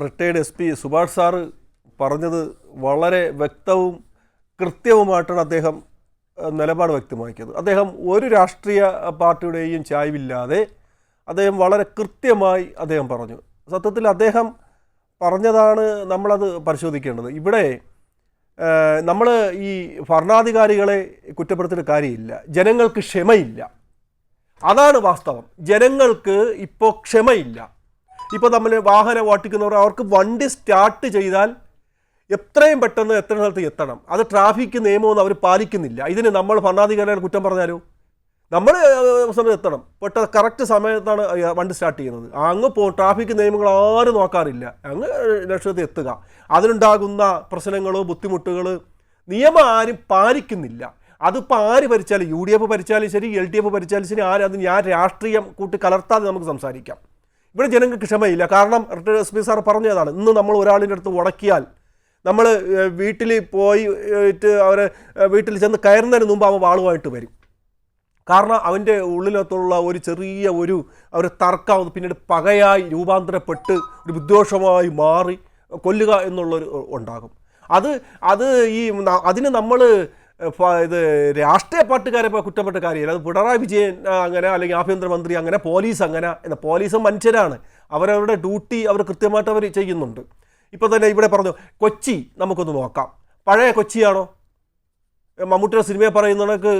Speaker 4: റിട്ടയർഡ് SP സുഭാഷ് സാറ് പറഞ്ഞത് വളരെ വ്യക്തവും കൃത്യവുമായിട്ടാണ് അദ്ദേഹം നിലപാട് വ്യക്തമാക്കിയത്. അദ്ദേഹം ഒരു രാഷ്ട്രീയ പാർട്ടിയുടെയും ചായ്വില്ലാതെ അദ്ദേഹം വളരെ കൃത്യമായി അദ്ദേഹം പറഞ്ഞു. സത്യത്തിൽ അദ്ദേഹം പറഞ്ഞതാണ് നമ്മളത് പരിശോധിക്കേണ്ടത്. ഇവിടെ നമ്മൾ ഈ ഭരണാധികാരികളെ കുറ്റപ്പെടുത്തിയിട്ട് കാര്യമില്ല. ജനങ്ങൾക്ക് ക്ഷമയില്ല, അതാണ് വാസ്തവം. ജനങ്ങൾക്ക് ഇപ്പോൾ ക്ഷമയില്ല. ഇപ്പോൾ നമ്മൾ വാഹനം ഓട്ടിക്കുന്നവർ, അവർക്ക് വണ്ടി സ്റ്റാർട്ട് ചെയ്താൽ എത്രയും പെട്ടെന്ന് എത്ര സ്ഥലത്ത് എത്തണം. അത് ട്രാഫിക് നിയമമൊന്നും അവർ പാലിക്കുന്നില്ല. ഇതിന് നമ്മൾ ഭരണാധികാരികളെ കുറ്റം പറഞ്ഞാലോ? നമ്മൾ സമയത്ത് എത്തണം, പെട്ടെന്ന് കറക്റ്റ് സമയത്താണ് വണ്ടി സ്റ്റാർട്ട് ചെയ്യുന്നത്. അങ്ങ് ട്രാഫിക് നിയമങ്ങൾ ആരും നോക്കാറില്ല, അങ്ങ് ലക്ഷ്യത്തിൽ എത്തുക. അതിനുണ്ടാകുന്ന പ്രശ്നങ്ങളോ ബുദ്ധിമുട്ടുകൾ നിയമം ആരും പാലിക്കുന്നില്ല. അതിപ്പോൾ ആര് ഭരിച്ചാലും, UDF ഭരിച്ചാലും ശരി, LDF ഭരിച്ചാലും ശരി, അത് ഞാൻ രാഷ്ട്രീയം കൂട്ടി കലർത്താതെ നമുക്ക് സംസാരിക്കാം. ഇവിടെ ജനങ്ങൾക്ക് ക്ഷമയില്ല. കാരണം റിട്ടയർഡ് SP സാർ പറഞ്ഞതാണ്, ഇന്ന് നമ്മൾ ഒരാളിൻ്റെ അടുത്ത് ഉടക്കിയാൽ നമ്മൾ വീട്ടിൽ പോയിട്ട് അവർ വീട്ടിൽ ചെന്ന് കയറുന്നതിന് മുമ്പ് അവൻ വാളുമായിട്ട് വരും. കാരണം അവൻ്റെ ഉള്ളിലത്തുള്ള ഒരു ചെറിയ ഒരു തർക്കം പിന്നീട് പകയായി രൂപാന്തരപ്പെട്ട് ഒരു വിദ്വേഷമായി മാറി കൊല്ലുക എന്നുള്ളൊരു ഉണ്ടാകും. അതിന് നമ്മൾ ഇത് രാഷ്ട്രീയ പാർട്ടിക്കാരെ കുറ്റപ്പെട്ട കാര്യമില്ല. അത് പിണറായി വിജയൻ അങ്ങനെ, അല്ലെങ്കിൽ ആഭ്യന്തരമന്ത്രി അങ്ങനെ, പോലീസ് അങ്ങനെ. പോലീസും മനുഷ്യരാണ്, അവരവരുടെ ഡ്യൂട്ടി അവർ കൃത്യമായിട്ട് അവർ ചെയ്യുന്നുണ്ട്. ഇപ്പോൾ തന്നെ ഇവിടെ പറഞ്ഞു കൊച്ചി, നമുക്കൊന്ന് നോക്കാം. പഴയ കൊച്ചിയാണോ? മമ്മൂട്ടിയുടെ സിനിമയെ പറയുന്നവർക്ക്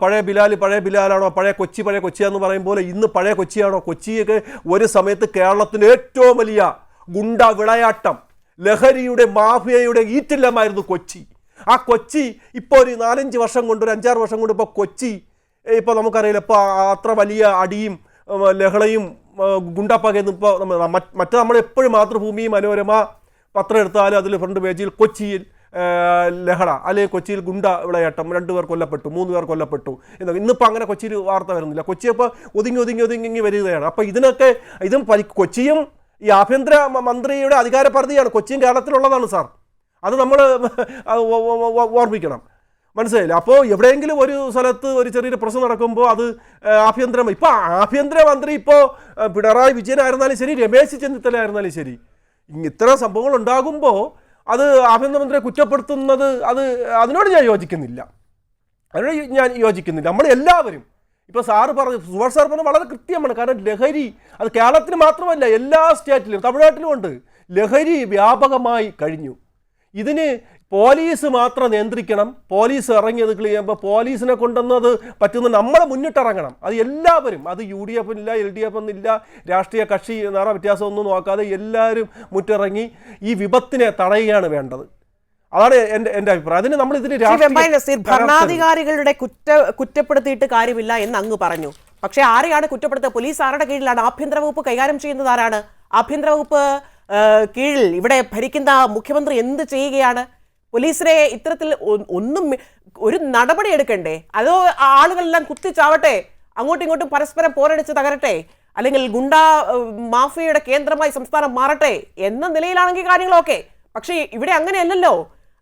Speaker 4: പഴയ ബിലാലാണോ? പഴയ കൊച്ചിയാന്ന് പറയും പോലെ ഇന്ന് പഴയ കൊച്ചിയാണോ? കൊച്ചിയൊക്കെ ഒരു സമയത്ത് കേരളത്തിൻ്റെ ഏറ്റവും വലിയ ഗുണ്ട വിളയാട്ടം, ലഹരിയുടെ മാഫിയയുടെ ഈറ്റില്ലമായിരുന്നു കൊച്ചി. ആ കൊച്ചി ഇപ്പോൾ ഒരു 4-5 വർഷം കൊണ്ട്, ഒരു 5-6 വർഷം കൊണ്ട് ഇപ്പോൾ കൊച്ചി ഇപ്പോൾ നമുക്കറിയില്ല, ഇപ്പോൾ അത്ര വലിയ അടിയും ലഹളയും ഗുണ്ടപ്പകയൊന്നും ഇപ്പോൾ നമ്മൾ എപ്പോഴും മാതൃഭൂമി, മനോരമ പത്രം എടുത്താലും അതിൽ ഫ്രണ്ട് പേജിൽ കൊച്ചിയിൽ ലഹള, അല്ലെങ്കിൽ കൊച്ചിയിൽ ഗുണ്ട വിളയാട്ടം, 2 പേർ കൊല്ലപ്പെട്ടു, 3 പേർ കൊല്ലപ്പെട്ടു എന്നൊക്കെ. ഇന്നിപ്പോൾ അങ്ങനെ കൊച്ചിയിൽ വാർത്ത വരുന്നില്ല. കൊച്ചിയപ്പോൾ ഒതുങ്ങി വരികയാണ്. അപ്പോൾ ഇതും കൊച്ചിയും ഈ ആഭ്യന്തര മന്ത്രിയുടെ അധികാരപരിധിയാണ്. കൊച്ചിയും കേരളത്തിലുള്ളതാണ് സാർ, അത് നമ്മൾ ഓർമ്മിക്കണം. മനസ്സിലായില്ല? അപ്പോൾ എവിടെയെങ്കിലും ഒരു സ്ഥലത്ത് ഒരു ചെറിയൊരു പ്രശ്നം നടക്കുമ്പോൾ അത് ഇപ്പോൾ ആഭ്യന്തരമന്ത്രി ഇപ്പോൾ പിണറായി വിജയനായിരുന്നാലും ശരി, രമേശ് ചെന്നിത്തല ആയിരുന്നാലും ശരി, ഇത്തരം സംഭവങ്ങൾ ഉണ്ടാകുമ്പോൾ അത് ആഭ്യന്തരമന്ത്രിയെ കുറ്റപ്പെടുത്തുന്നത് അതിനോട് ഞാൻ യോജിക്കുന്നില്ല. അതിനോട് ഞാൻ യോജിക്കുന്നില്ല. നമ്മൾ എല്ലാവരും ഇപ്പോൾ സാറ് പറഞ്ഞു, സുഭാഷ് സാർ പറഞ്ഞത് വളരെ കൃത്യമാണ്. കാരണം ലഹരി അത് കേരളത്തിന് മാത്രമല്ല എല്ലാ സ്റ്റേറ്റിലും തമിഴ്നാട്ടിലും ഉണ്ട്. ലഹരി വ്യാപകമായി കഴിഞ്ഞു. ഇതിന് പോലീസ് മാത്രം നിയന്ത്രിക്കണം. പോലീസ് ഇറങ്ങിയത് ചെയ്യുമ്പോൾ പോലീസിനെ കൊണ്ടുവന്നത് പറ്റുന്ന നമ്മൾ മുന്നിട്ടിറങ്ങണം. അത് എല്ലാവരും, അത് UDF ഇല്ല, LDF എന്നില്ല, രാഷ്ട്രീയ കക്ഷി നിറ വ്യത്യാസമൊന്നും നോക്കാതെ എല്ലാവരും മുന്നിട്ടിറങ്ങി ഈ വിപത്തിനെ തടയുകയാണ് വേണ്ടത്. അതാണ് എൻ്റെ അഭിപ്രായം. അതിന് നമ്മൾ ഇതിന്
Speaker 1: ഭരണാധികാരികളുടെ കുറ്റപ്പെടുത്തിയിട്ട് കാര്യമില്ല എന്ന് അങ്ങ് പറഞ്ഞു. പക്ഷെ ആരെയാണ് കുറ്റപ്പെടുത്തുക? പോലീസ് ആരുടെ കീഴിലാണ്? ആഭ്യന്തര വകുപ്പ് കൈകാര്യം ചെയ്യുന്നത് ആരാണ്? ആഭ്യന്തര വകുപ്പ് കീഴിൽ ഇവിടെ ഭരിക്കുന്ന മുഖ്യമന്ത്രി എന്ത് ചെയ്യുകയാണ്? പോലീസിനെ ഇത്തരത്തിൽ ഒന്നും ഒരു നടപടി എടുക്കണ്ടേ? അതോ ആളുകളെല്ലാം കുത്തിച്ചാവട്ടെ, അങ്ങോട്ടും ഇങ്ങോട്ടും പരസ്പരം പോരടിച്ച് തകരട്ടെ, അല്ലെങ്കിൽ ഗുണ്ടാ മാഫിയയുടെ കേന്ദ്രമായി സംസ്ഥാനം മാറട്ടെ എന്ന നിലയിലാണെങ്കിൽ കാര്യങ്ങളൊക്കെ. പക്ഷേ ഇവിടെ അങ്ങനെയല്ലല്ലോ.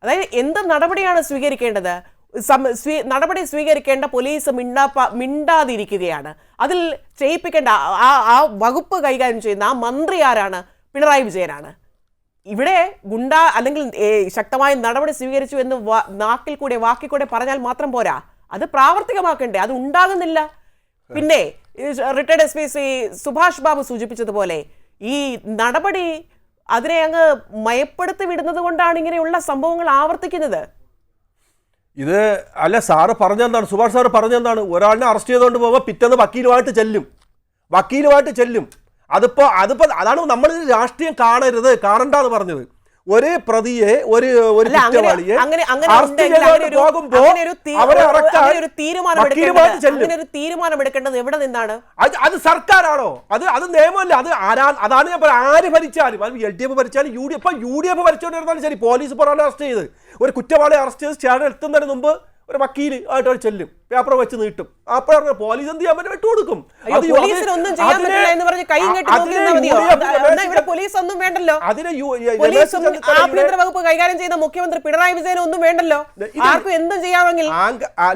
Speaker 1: അതായത് എന്ത് നടപടിയാണ് സ്വീകരിക്കേണ്ടത്? നടപടി സ്വീകരിക്കേണ്ട പോലീസ് മിണ്ടാതിരിക്കുകയാണ്. അതിൽ ചെയ്യിപ്പിക്കേണ്ട ആ വകുപ്പ് കൈകാര്യം ചെയ്യുന്ന ആ മന്ത്രി ആരാണ്? പിണറായി വിജയനാണ്. ഇവിടെ ഗുണ്ട അല്ലെങ്കിൽ ശക്തമായ നടപടി സ്വീകരിച്ചു എന്ന് വാക്കിൽ കൂടെ പറഞ്ഞാൽ മാത്രം പോരാ, അത് പ്രാവർത്തികമാക്കണ്ടേ? അത് ഉണ്ടാകുന്നില്ല. പിന്നെ റിട്ടയർഡ് SP ശ്രീ സുഭാഷ് ബാബു സൂചിപ്പിച്ചതുപോലെ ഈ നടപടി അതിനെ അങ്ങ് മയപ്പെടുത്തി വിടുന്നത് കൊണ്ടാണ് ഇങ്ങനെയുള്ള സംഭവങ്ങൾ ആവർത്തിക്കുന്നത്.
Speaker 4: ഇത് അല്ല, സാറ് പറഞ്ഞെന്താണ്, സുഭാഷ് സാറ് പറഞ്ഞെന്താണ്, ഒരാളിനെ അറസ്റ്റ് ചെയ്തുകൊണ്ട് പോകുമ്പോൾ പിറ്റേന്ന് വക്കീലുമായിട്ട് ചെല്ലും. അതാണ് നമ്മൾ രാഷ്ട്രീയം കാണണ്ടെന്ന് പറഞ്ഞത്. ഒരേ പ്രതിയെ ഒരു കുറ്റവാളിയെ അറസ്റ്റ് ചെയ്തുകൊണ്ട് പോകുമ്പോൾ അവരെ
Speaker 1: തീരുമാനമെടുക്കേണ്ടത് എവിടെ നിന്നാണ്?
Speaker 4: അത് സർക്കാരാണോ? അത് നിയമമല്ല. അതാണ് ഞാൻ പറയുന്നത്. ആര് ഭരിച്ചാലും, അത് LDF ഭരിച്ചാലും UDF ഭരിച്ചുകൊണ്ടിരുന്നാലും ശരി, പോലീസ് പറയാൻ അറസ്റ്റ് ചെയ്ത് ഒരു കുറ്റവാളിയെ അറസ്റ്റ് ചെയ്ത് സ്റ്റേഷനിൽ എത്തുന്നതിന് മുമ്പ് ഒരു വക്കീൽ ആയിട്ട് ചെല്ലും, പേപ്പർ വെച്ച് നീട്ടും. അപ്പോഴാണ് പോലീസ് എന്ത് ചെയ്യാൻ വിട്ടു കൊടുക്കും.
Speaker 1: ആഭ്യന്തര വകുപ്പ് കൈകാര്യം ചെയ്യുന്ന മുഖ്യമന്ത്രി പിണറായി വിജയൻ ഒന്നും വേണ്ടല്ലോ, ആർക്കും എന്തും ചെയ്യാമെങ്കിൽ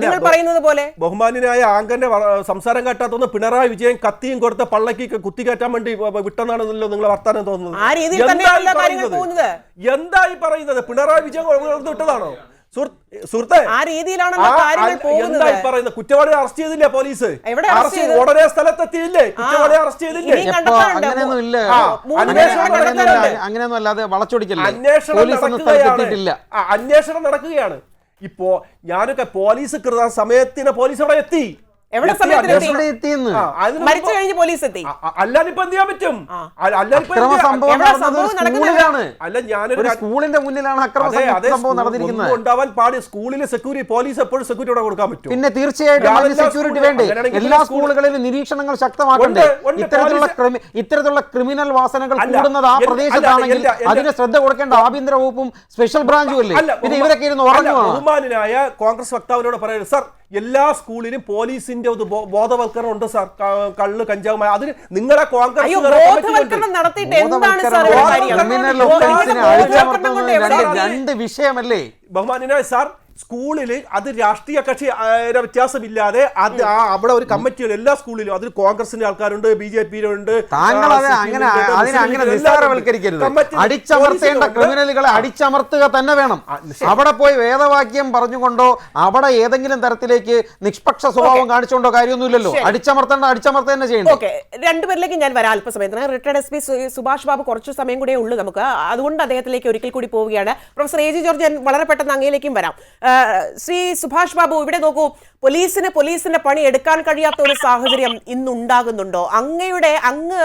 Speaker 1: നിങ്ങൾ പറയുന്നത് പോലെ.
Speaker 4: ബഹുമാന്യനായ ആങ്കന്റെ സംസാരം കേട്ടാത്തൊന്ന് പിണറായി വിജയൻ കത്തിയും കൊടുത്ത പള്ളക്ക് കുത്തിക്കയറ്റാൻ വേണ്ടി വിട്ടെന്നാണെന്നല്ലോ നിങ്ങളെ വർത്താനം തോന്നുന്നത്.
Speaker 1: ആ രീതിയിൽ തന്നെയല്ല കാര്യങ്ങൾ പോകുന്നത്.
Speaker 4: എന്തായി പറയുന്നത്? പിണറായി വിജയൻ വിട്ടതാണോ? സുഹൃത്തെ,
Speaker 1: ആ രീതിയിലാണല്ലോ കാര്യങ്ങൾ പോകുന്നത്.
Speaker 4: കുറ്റവാളിയെ അറസ്റ്റ് ചെയ്തില്ലേ പോലീസ്? ഉടനെ സ്ഥലത്തെത്തിയില്ലേ? കുറ്റവാളിയെ അറസ്റ്റ് ചെയ്തില്ലേ? അന്വേഷണം നടക്കുകയാണ്. ഇപ്പോ ഞാനൊക്കെ പോലീസ് സമയത്തിന് പോലീസ് അവിടെ എത്തി.
Speaker 1: എവിടെ മരിച്ചു കഴിഞ്ഞ് പോലീസ് എത്തി.
Speaker 4: അല്ലാതിപ്പോ എന്ത് ചെയ്യാൻ പറ്റും? അല്ല, ഞാനൊരു
Speaker 3: സ്കൂളിന്റെ മുന്നിലാണ് സംഭവം നടന്നിരിക്കുന്നത്.
Speaker 4: ഉണ്ടാവാൻ പാടിയ സ്കൂളിലെ സെക്യൂരിറ്റി, പോലീസ് എപ്പോഴും സെക്യൂരിറ്റി അവിടെ കൊടുക്കാൻ പറ്റും.
Speaker 3: പിന്നെ തീർച്ചയായിട്ടും സെക്യൂരിറ്റി വേണ്ടേ? എല്ലാ സ്കൂളുകളിലും നിരീക്ഷണങ്ങൾ ശക്തമാക്കണ്ടേ? ഇത്തരത്തിലുള്ള ക്രിമിനൽ വാസനകൾ കൂടുന്നത് ആ പ്രദേശത്താണെങ്കിൽ അതിന് ശ്രദ്ധ കൊടുക്കേണ്ട ആഭ്യന്തര വകുപ്പും സ്പെഷ്യൽ ബ്രാഞ്ചും അല്ലേ? പിന്നെ ഇവരൊക്കെ ഇരുന്ന് ഉറങ്ങുവാണ്.
Speaker 4: ബഹുമാനായ കോൺഗ്രസ് വക്താവിനോട് പറയുന്നത്, സാർ എല്ലാ സ്കൂളിലും പോലീസിന്റെ ഒരു ബോധവൽക്കരണം ഉണ്ട് സാർ. കള്ള് കഞ്ചാവുമായി അതിന് നിങ്ങളെ കോൺഗ്രസ്
Speaker 3: രണ്ട് വിഷയമല്ലേ
Speaker 4: ബഹുമാനായ സാർ? സ്കൂളിൽ അത് രാഷ്ട്രീയ കക്ഷി വ്യത്യാസമില്ലാതെ അത് അവിടെ ഒരു കമ്മിറ്റികൾ എല്ലാ സ്കൂളിലും, അതിൽ കോൺഗ്രസിന്റെ ആൾക്കാരുണ്ട്, BJP-യിലുണ്ട്.
Speaker 3: അടിച്ചമർത്തേണ്ട ക്രിമിനലുകളെ അടിച്ചമർത്തുക തന്നെ വേണം. അവിടെ പോയി വേദവാക്യം പറഞ്ഞുകൊണ്ടോ അവിടെ ഏതെങ്കിലും തരത്തിലേക്ക് നിഷ്പക്ഷ സ്വഭാവം കാണിച്ചുകൊണ്ടോ കാര്യമൊന്നുമില്ലല്ലോ. അടിച്ചമർത്ത തന്നെ ചെയ്യണം.
Speaker 1: രണ്ടുപേരിലേക്ക് ഞാൻ വരാം അല്പസമയത്തിന്. റിട്ടയർഡ് SP സുഭാഷ് ബാബു കുറച്ചു സമയം കൂടെ ഉള്ളൂ നമുക്ക്, അതുകൊണ്ട് അദ്ദേഹത്തിലേക്ക് ഒരിക്കൽ കൂടി പോവുകയാണ്. പ്രൊഫസർ AG ജോർജ്, ഞാൻ വളരെ പെട്ടെന്ന് അങ്ങയിലേക്കും വരാം. ശ്രീ സുഭാഷ് ബാബു, ഇവിടെ നോക്കൂ, പോലീസിന്റെ പണി എടുക്കാൻ കഴിയാത്ത ഒരു സാഹചര്യം ഇന്നുണ്ടാകുന്നുണ്ടോ? അങ്ങ്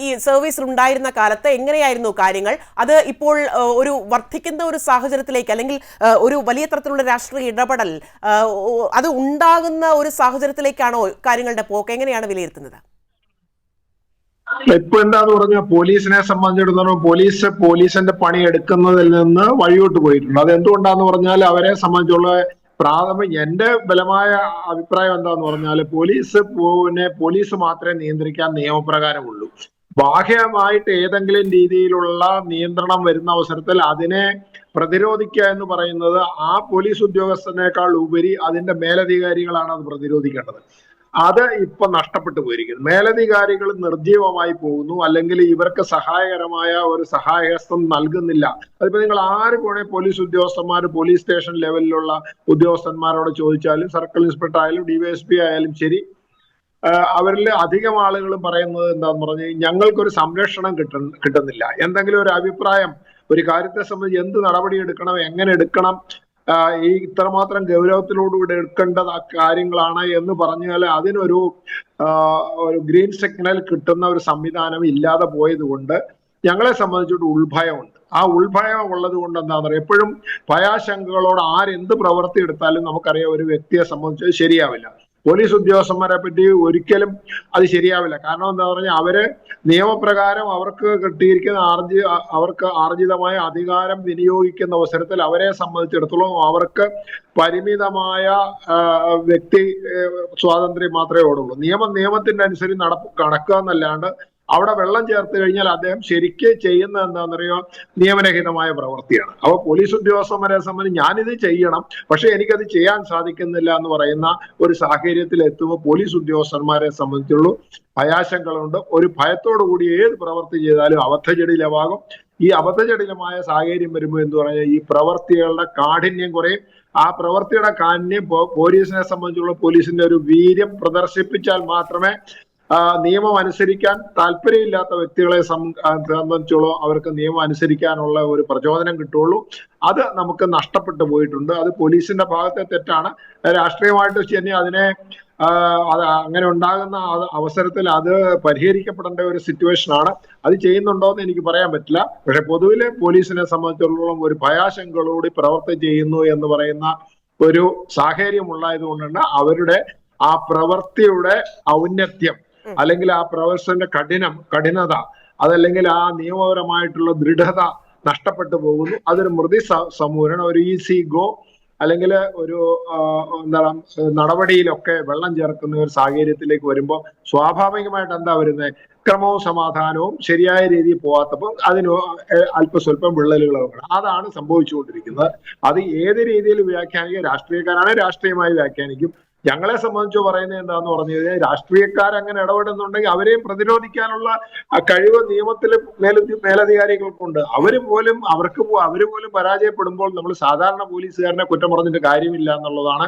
Speaker 1: ഈ സർവീസിൽ ഉണ്ടായിരുന്ന കാലത്ത് എങ്ങനെയായിരുന്നു കാര്യങ്ങൾ? അത് ഇപ്പോൾ ഒരു വർദ്ധിക്കുന്ന ഒരു സാഹചര്യത്തിലേക്ക്, അല്ലെങ്കിൽ ഒരു വലിയ തരത്തിലുള്ള രാഷ്ട്രീയ ഇടപെടൽ അത് ഉണ്ടാകുന്ന ഒരു സാഹചര്യത്തിലേക്കാണോ കാര്യങ്ങളുടെ പോക്ക്? എങ്ങനെയാണ് വിലയിരുത്തുന്നത്?
Speaker 2: ഇപ്പൊ എന്താന്ന് പറഞ്ഞാൽ പോലീസിനെ സംബന്ധിച്ചിടത്തോളം പോലീസിന്റെ പണി എടുക്കുന്നതിൽ നിന്ന് വഴിയോട്ട് പോയിട്ടുണ്ട്. അത് എന്തുകൊണ്ടാന്ന് പറഞ്ഞാൽ അവരെ സംബന്ധിച്ചുള്ള എന്റെ ബലമായ അഭിപ്രായം എന്താന്ന് പറഞ്ഞാൽ പോലീസ് മാത്രമേ നിയന്ത്രിക്കാൻ നിയമപ്രകാരമുള്ളൂ. ബാഹ്യമായിട്ട് ഏതെങ്കിലും രീതിയിലുള്ള നിയന്ത്രണം വരുന്ന അവസരത്തിൽ അതിനെ പ്രതിരോധിക്കുക എന്ന് പറയുന്നത് ആ പോലീസ് ഉദ്യോഗസ്ഥനേക്കാൾ ഉപരി അതിന്റെ മേലധികാരികളാണ് അത് പ്രതിരോധിക്കേണ്ടത്. അത് ഇപ്പൊ നഷ്ടപ്പെട്ടു പോയിരിക്കുന്നു. മേലധികാരികൾ നിർജീവമായി പോകുന്നു, അല്ലെങ്കിൽ ഇവർക്ക് സഹായകരമായ ഒരു സഹായഹസ്തം നൽകുന്നില്ല. അതിപ്പോ നിങ്ങൾ ആര് പോണേ പോലീസ് ഉദ്യോഗസ്ഥന്മാർ, പോലീസ് സ്റ്റേഷൻ ലെവലിലുള്ള ഉദ്യോഗസ്ഥന്മാരോട് ചോദിച്ചാലും, സർക്കിൾ ഇൻസ്പെക്ടർ ആയാലും DYSP ആയാലും ശരി, അവരിൽ അധികം ആളുകളും പറയുന്നത് എന്താന്ന് പറഞ്ഞു, ഞങ്ങൾക്കൊരു സംരക്ഷണം കിട്ടുന്നില്ല. എന്തെങ്കിലും ഒരു അഭിപ്രായം, ഒരു കാര്യത്തെ സംബന്ധിച്ച് എന്ത് നടപടി എടുക്കണം, എങ്ങനെ എടുക്കണം, ഈ ഇത്രമാത്രം ഗൗരവത്തിലോടുകൂടി എടുക്കേണ്ട കാര്യങ്ങളാണ് എന്ന് പറഞ്ഞാൽ അതിനൊരു ഗ്രീൻ സിഗ്നൽ കിട്ടുന്ന ഒരു സംവിധാനം ഇല്ലാതെ പോയത് കൊണ്ട് ഞങ്ങളെ സംബന്ധിച്ചിട്ട് ഉൾഭയമുണ്ട്. ആ ഉൾഭയം ഉള്ളത് കൊണ്ട് എന്താ പറയുക, എപ്പോഴും ഭയാശങ്കകളോട് ആരെന്ത് പ്രവൃത്തി എടുത്താലും നമുക്കറിയാം ഒരു വ്യക്തിയെ സംബന്ധിച്ച് ശരിയാവില്ല. പോലീസ് ഉദ്യോഗസ്ഥന്മാരെ പറ്റി ഒരിക്കലും അത് ശരിയാവില്ല. കാരണം എന്താ പറഞ്ഞാൽ അവര് നിയമപ്രകാരം അവർക്ക് കിട്ടിയിരിക്കുന്ന അവർക്ക് ആർജിതമായ അധികാരം വിനിയോഗിക്കുന്ന അവസരത്തിൽ അവരെ സംബന്ധിച്ചിടത്തോളം അവർക്ക് പരിമിതമായ വ്യക്തി സ്വാതന്ത്ര്യം മാത്രമേ ഓടുള്ളൂ. നിയമത്തിന്റെ അനുസരിച്ച് നടക്കുക എന്നല്ലാണ്ട് അവിടെ വെള്ളം ചേർത്ത് കഴിഞ്ഞാൽ അദ്ദേഹം ശരിക്ക് ചെയ്യുന്നത് എന്താണെന്നറിയോ, നിയമരഹിതമായ പ്രവൃത്തിയാണ്. അപ്പൊ പോലീസ് ഉദ്യോഗസ്ഥന്മാരെ സംബന്ധിച്ച് ഞാനിത് ചെയ്യണം, പക്ഷെ എനിക്കത് ചെയ്യാൻ സാധിക്കുന്നില്ല എന്ന് പറയുന്ന ഒരു സാഹചര്യത്തിൽ എത്തുമ്പോൾ പോലീസ് ഉദ്യോഗസ്ഥന്മാരെ സംബന്ധിച്ചുള്ള ഭയാശങ്കകളുണ്ട്. ഒരു ഭയത്തോടു കൂടി ഏത് പ്രവൃത്തി ചെയ്താലും അബദ്ധജടിലമാകും. ഈ അബദ്ധജടിലമായ സാഹചര്യം വരുമ്പോൾ എന്ന് പറഞ്ഞാൽ ഈ പ്രവൃത്തികളുടെ കാഠിന്യം കുറയും. ആ പ്രവൃത്തിയുടെ കാഠിന്യം പോലീസിനെ സംബന്ധിച്ചുള്ള പോലീസിന്റെ ഒരു വീര്യം പ്രദർശിപ്പിച്ചാൽ മാത്രമേ നിയമം അനുസരിക്കാൻ താല്പര്യമില്ലാത്ത വ്യക്തികളെ സംബന്ധിച്ചോളം അവർക്ക് നിയമം അനുസരിക്കാനുള്ള ഒരു പ്രചോദനം കിട്ടുള്ളൂ. അത് നമുക്ക് നഷ്ടപ്പെട്ടു പോയിട്ടുണ്ട്. അത് പോലീസിന്റെ ഭാഗത്തെ തെറ്റാണ്. രാഷ്ട്രീയമായിട്ട് തന്നെ അതിനെ അത് അങ്ങനെ ഉണ്ടാകുന്ന അവസരത്തിൽ അത് പരിഹരിക്കപ്പെടേണ്ട ഒരു സിറ്റുവേഷൻ ആണ്. അത് ചെയ്യുന്നുണ്ടോ എന്ന് എനിക്ക് പറയാൻ പറ്റില്ല. പക്ഷെ പൊതുവിലെ പോലീസിനെ സംബന്ധിച്ചിടത്തോളം ഒരു ഭയാശങ്കകളോട് പ്രവർത്തി ചെയ്യുന്നു എന്ന് പറയുന്ന ഒരു സാഹചര്യം ഉണ്ടായത് കൊണ്ടാണ് അവരുടെ ആ പ്രവൃത്തിയുടെ ഔന്നത്യം, അല്ലെങ്കിൽ ആ പ്രൊഫഷന്റെ കഠിനത, അതല്ലെങ്കിൽ ആ നിയമപരമായിട്ടുള്ള ദൃഢത നഷ്ടപ്പെട്ടു പോകുന്നു. അതൊരു മൃദു സമൂഹമാണ്. ഒരു ഈസി ഗോ, അല്ലെങ്കിൽ ഒരു എന്താണ് നടപടിയിലൊക്കെ വെള്ളം ചേർക്കുന്ന ഒരു സാഹചര്യത്തിലേക്ക് വരുമ്പോൾ സ്വാഭാവികമായിട്ട് എന്താ വരുന്നത്, ക്രമവും സമാധാനവും ശരിയായ രീതിയിൽ പോകാത്തപ്പോൾ അതിന് അല്പസ്വല്പം വിള്ളലുകളൊക്കെ അതാണ് സംഭവിച്ചുകൊണ്ടിരിക്കുന്നത്. അത് ഏത് രീതിയിൽ വ്യാഖ്യാനിക്കും, രാഷ്ട്രീയക്കാരാണ് രാഷ്ട്രീയമായി വ്യാഖ്യാനിക്കും. ഞങ്ങളെ സംബന്ധിച്ച് പറയുന്നത് എന്താന്ന് പറഞ്ഞു കഴിഞ്ഞാൽ, രാഷ്ട്രീയക്കാരങ്ങനെ ഇടപെടുന്നുണ്ടെങ്കിൽ അവരെയും പ്രതിരോധിക്കാനുള്ള കഴിവ് നിയമത്തിൽ മേലധികാരികൾക്കുണ്ട്. അവര് പോലും പരാജയപ്പെടുമ്പോൾ നമ്മൾ സാധാരണ പോലീസുകാരനെ കുറ്റം പറഞ്ഞിട്ട് കാര്യമില്ല എന്നുള്ളതാണ്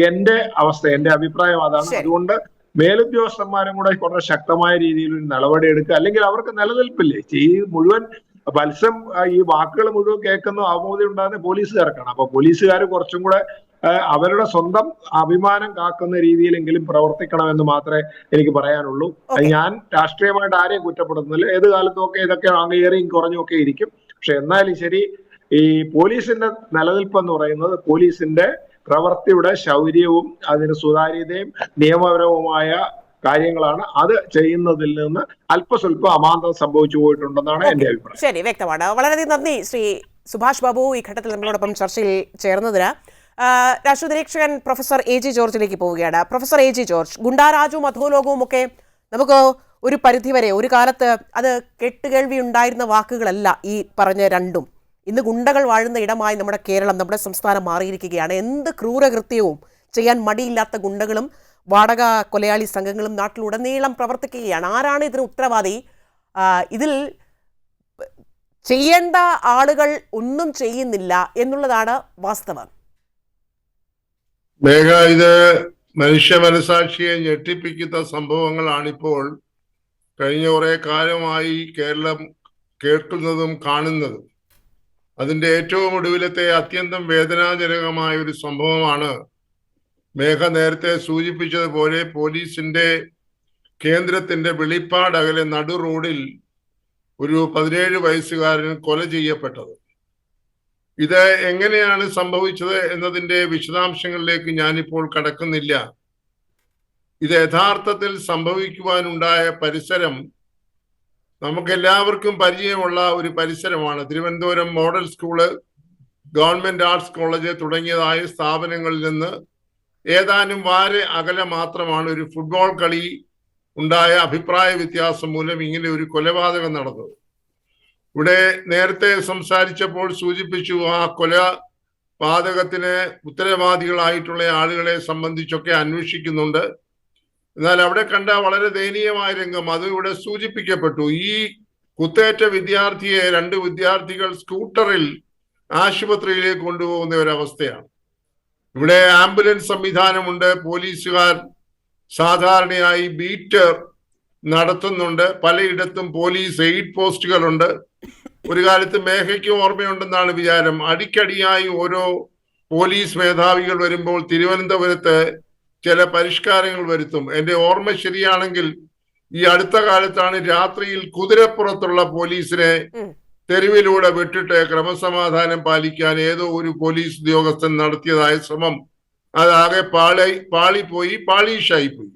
Speaker 2: എന്റെ അവസ്ഥ, എന്റെ അഭിപ്രായം അതാണ്. അതുകൊണ്ട് മേലുദ്യോഗസ്ഥന്മാരും കൂടെ വളരെ ശക്തമായ രീതിയിൽ ഒരു നടപടി എടുക്കുക. അല്ലെങ്കിൽ അവർക്ക് നിലനിൽപ്പില്ലേ, ഈ മുഴുവൻ മത്സ്യം, ഈ വാക്കുകൾ മുഴുവൻ കേൾക്കുന്ന അവബോധം ഉണ്ടാകുന്ന പോലീസുകാർക്കാണ്. അപ്പൊ പോലീസുകാർ കുറച്ചും കൂടെ അവരുടെ സ്വന്തം അഭിമാനം കാക്കുന്ന രീതിയിലെങ്കിലും പ്രവർത്തിക്കണമെന്ന് മാത്രമേ എനിക്ക് പറയാനുള്ളൂ. ഞാൻ രാഷ്ട്രീയമായിട്ട് ആരെയും കുറ്റപ്പെടുന്നില്ല. ഏത് കാലത്തുമൊക്കെ ഇതൊക്കെ ഏറിയും കുറഞ്ഞുമൊക്കെ ഇരിക്കും. പക്ഷെ എന്നാലും ശരി, ഈ പോലീസിന്റെ നിലനിൽപ്പ് എന്ന് പറയുന്നത് പോലീസിന്റെ പ്രവൃത്തിയുടെ ശൗര്യവും അതിന് സുതാര്യതയും നിയമപരവുമായ കാര്യങ്ങളാണ്. അത് ചെയ്യുന്നതിൽ നിന്ന് അല്പസ്വല്പം അമാന്തം സംഭവിച്ചു പോയിട്ടുണ്ടെന്നാണ് എന്റെ അഭിപ്രായം.
Speaker 1: ശരി, വ്യക്തമാണ്. വളരെയധികം നന്ദി ശ്രീ സുഭാഷ് ബാബു ഈ ഘട്ടത്തിൽ നമ്മളോടൊപ്പം ചർച്ചയിൽ ചേർന്നതിന്. രാഷ്ട്രീയ നിരീക്ഷകൻ പ്രൊഫസർ AG ജോർജിലേക്ക് പോവുകയാണ്. പ്രൊഫസർ AG ജോർജ്, ഗുണ്ടാരാജുവും അധോലോകവും ഒക്കെ നമുക്ക് ഒരു പരിധിവരെ, ഒരു കാലത്ത് അത് കേട്ടുകേൾവി ഉണ്ടായിരുന്ന വാക്കുകളല്ല ഈ പറഞ്ഞ രണ്ടും. ഇന്ന് ഗുണ്ടകൾ വാഴുന്ന ഇടമായി നമ്മുടെ കേരളം, നമ്മുടെ സംസ്ഥാനം മാറിയിരിക്കുകയാണ്. എന്ത് ക്രൂരകൃത്യവും ചെയ്യാൻ മടിയില്ലാത്ത ഗുണ്ടകളും വാടക കൊലയാളി സംഘങ്ങളും നാട്ടിലുടനീളം പ്രവർത്തിക്കുകയാണ്. ആരാണ് ഇതിന് ഉത്തരവാദി? ഇതിൽ ചെയ്യേണ്ട ആളുകൾ ഒന്നും ചെയ്യുന്നില്ല എന്നുള്ളതാണ് വാസ്തവം.
Speaker 5: മേഘ, ഇത് മനുഷ്യ മനസാക്ഷിയെ ഞെട്ടിപ്പിക്കുന്ന സംഭവങ്ങളാണിപ്പോൾ കഴിഞ്ഞ കുറെ കാലമായി കേരളം കേൾക്കുന്നതും കാണുന്നതും. അതിന്റെ ഏറ്റവും ഒടുവിലത്തെ അത്യന്തം വേദനാജനകമായ ഒരു സംഭവമാണ് മേഘ നേരത്തെ സൂചിപ്പിച്ചതുപോലെ പോലീസിന്റെ കേന്ദ്രത്തിന്റെ വെളിപ്പാട് അകലെ നടു റോഡിൽ ഒരു 17 വയസ്സുകാരൻ കൊല ചെയ്യപ്പെട്ടത്. ഇത് എങ്ങനെയാണ് സംഭവിച്ചത് എന്നതിന്റെ വിശദാംശങ്ങളിലേക്ക് ഞാനിപ്പോൾ കടക്കുന്നില്ല. ഇത് യഥാർത്ഥത്തിൽ സംഭവിക്കുവാനുണ്ടായ പരിസരം നമുക്കെല്ലാവർക്കും പരിചയമുള്ള ഒരു പരിസരമാണ്. Thiruvananthapuram model school, government arts college തുടങ്ങിയതായ സ്ഥാപനങ്ങളിൽ നിന്ന് ഏതാനും വാര അകലെ മാത്രമാണ് ഒരു ഫുട്ബോൾ കളി ഉണ്ടായ അഭിപ്രായ വ്യത്യാസം മൂലം ഇങ്ങനെ ഒരു കൊലപാതകം നടന്നത്. ഇവിടെ നേരത്തെ സംസാരിച്ചപ്പോൾ സൂചിപ്പിച്ചു, ആ കൊലപാതകത്തിന് ഉത്തരവാദികളായിട്ടുള്ള ആളുകളെ സംബന്ധിച്ചൊക്കെ അന്വേഷിക്കുന്നുണ്ട്. എന്നാൽ അവിടെ കണ്ട വളരെ ദയനീയമായ രംഗം അത് ഇവിടെ സൂചിപ്പിക്കപ്പെട്ടു. ഈ കുത്തേറ്റ വിദ്യാർത്ഥിയെ 2 വിദ്യാർത്ഥികൾ സ്കൂട്ടറിൽ ആശുപത്രിയിലേക്ക് കൊണ്ടുപോകുന്ന ഒരവസ്ഥയാണ്. ഇവിടെ ആംബുലൻസ് സംവിധാനമുണ്ട്, പോലീസുകാർ സാധാരണയായി ബീറ്റ് നടത്തുന്നുണ്ട്, പലയിടത്തും പോലീസ് എയ്ഡ് പോസ്റ്റുകളുണ്ട്. ഒരു കാലത്ത് മേഘയ്ക്ക് ഓർമ്മയുണ്ടെന്നാണ് വിചാരം, അടിക്കടിയായി ഓരോ പോലീസ് മേധാവികൾ വരുമ്പോൾ തിരുവനന്തപുരത്ത് ചില പരിഷ്കാരങ്ങൾ വരുത്തും. എന്റെ ഓർമ്മ ശരിയാണെങ്കിൽ ഈ അടുത്ത കാലത്താണ് രാത്രിയിൽ കുതിരപ്പുറത്തുള്ള പോലീസിനെ തെരുവിലൂടെ വിട്ടിട്ട് ക്രമസമാധാനം പാലിക്കാൻ ഏതോ ഒരു പോലീസ് ഉദ്യോഗസ്ഥൻ നടത്തിയതായ ശ്രമം അതാകെ പാളീഷായിപ്പോയി.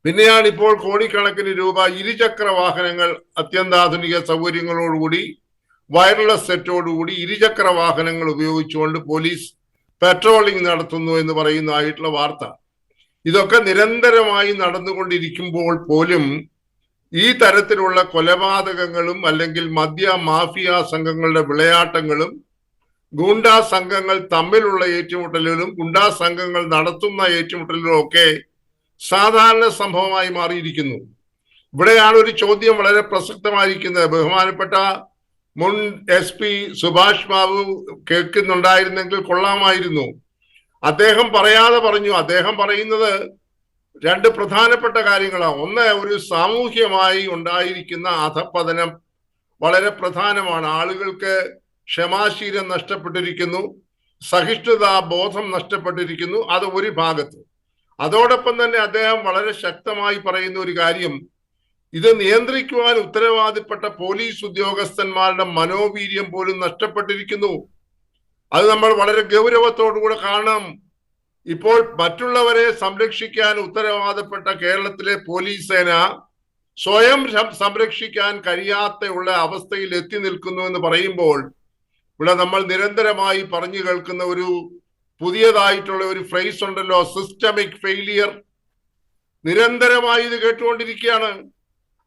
Speaker 5: പിന്നെയാണ് ഇപ്പോൾ കോടിക്കണക്കിന് രൂപ ഇരുചക്ര വാഹനങ്ങൾ അത്യന്താധുനിക സൗകര്യങ്ങളോടുകൂടി വയർലെസ് സെറ്റോടുകൂടി ഇരുചക്ര വാഹനങ്ങൾ ഉപയോഗിച്ചുകൊണ്ട് പോലീസ് പെട്രോളിംഗ് നടത്തുന്നു എന്ന് പറയുന്നതായിട്ടുള്ള വാർത്ത. ഇതൊക്കെ നിരന്തരമായി നടന്നുകൊണ്ടിരിക്കുമ്പോൾ പോലും ഈ തരത്തിലുള്ള കൊലപാതകങ്ങളും അല്ലെങ്കിൽ മദ്യ മാഫിയ സംഘങ്ങളുടെ വിളയാട്ടങ്ങളും ഗുണ്ടാ സംഘങ്ങൾ തമ്മിലുള്ള ഏറ്റുമുട്ടലുകളും ഗുണ്ടാ സംഘങ്ങൾ നടത്തുന്ന ഏറ്റുമുട്ടലുകളും ഒക്കെ സാധാരണ സംഭവമായി മാറിയിരിക്കുന്നു. ഇവിടെയാണ് ഒരു ചോദ്യം വളരെ പ്രസക്തമായിരിക്കുന്നത്. ബഹുമാനപ്പെട്ട മുൻ SP സുഭാഷ് ബാബു കേൾക്കുന്നുണ്ടായിരുന്നെങ്കിൽ കൊള്ളാമായിരുന്നു. അദ്ദേഹം പറയാതെ പറഞ്ഞു. അദ്ദേഹം പറയുന്നത് 2 പ്രധാനപ്പെട്ട കാര്യങ്ങളാണ്. ഒന്ന്, ഒരു സാമൂഹ്യമായി ഉണ്ടായിരിക്കുന്ന അധപ്പതനം വളരെ പ്രധാനമാണ്. ആളുകൾക്ക് ക്ഷമാശീലം നഷ്ടപ്പെട്ടിരിക്കുന്നു, സഹിഷ്ണുതാ ബോധം നഷ്ടപ്പെട്ടിരിക്കുന്നു. അത് ഒരു ഭാഗത്ത്. അതോടൊപ്പം തന്നെ അദ്ദേഹം വളരെ ശക്തമായി പറയുന്ന ഒരു കാര്യം, ഇത് നിയന്ത്രിക്കുവാൻ ഉത്തരവാദിപ്പെട്ട പോലീസ് ഉദ്യോഗസ്ഥന്മാരുടെ മനോവീര്യം പോലും നഷ്ടപ്പെട്ടിരിക്കുന്നു. അത് നമ്മൾ വളരെ ഗൗരവത്തോടുകൂടെ കാണണം. ഇപ്പോൾ മറ്റുള്ളവരെ സംരക്ഷിക്കാൻ ഉത്തരവാദപ്പെട്ട കേരളത്തിലെ പോലീസ് സേന സ്വയം സംരക്ഷിക്കാൻ കഴിയാത്ത അവസ്ഥയിൽ എത്തി നിൽക്കുന്നു എന്ന് പറയുമ്പോൾ ഇവിടെ നമ്മൾ നിരന്തരമായി പറഞ്ഞു കേൾക്കുന്ന ഒരു പുതിയതായിട്ടുള്ള ഒരു ഫ്രേസ് ഉണ്ടല്ലോ, സിസ്റ്റമിക് ഫെയിലിയർ. നിരന്തരമായി ഇത് കേട്ടുകൊണ്ടിരിക്കുകയാണ്.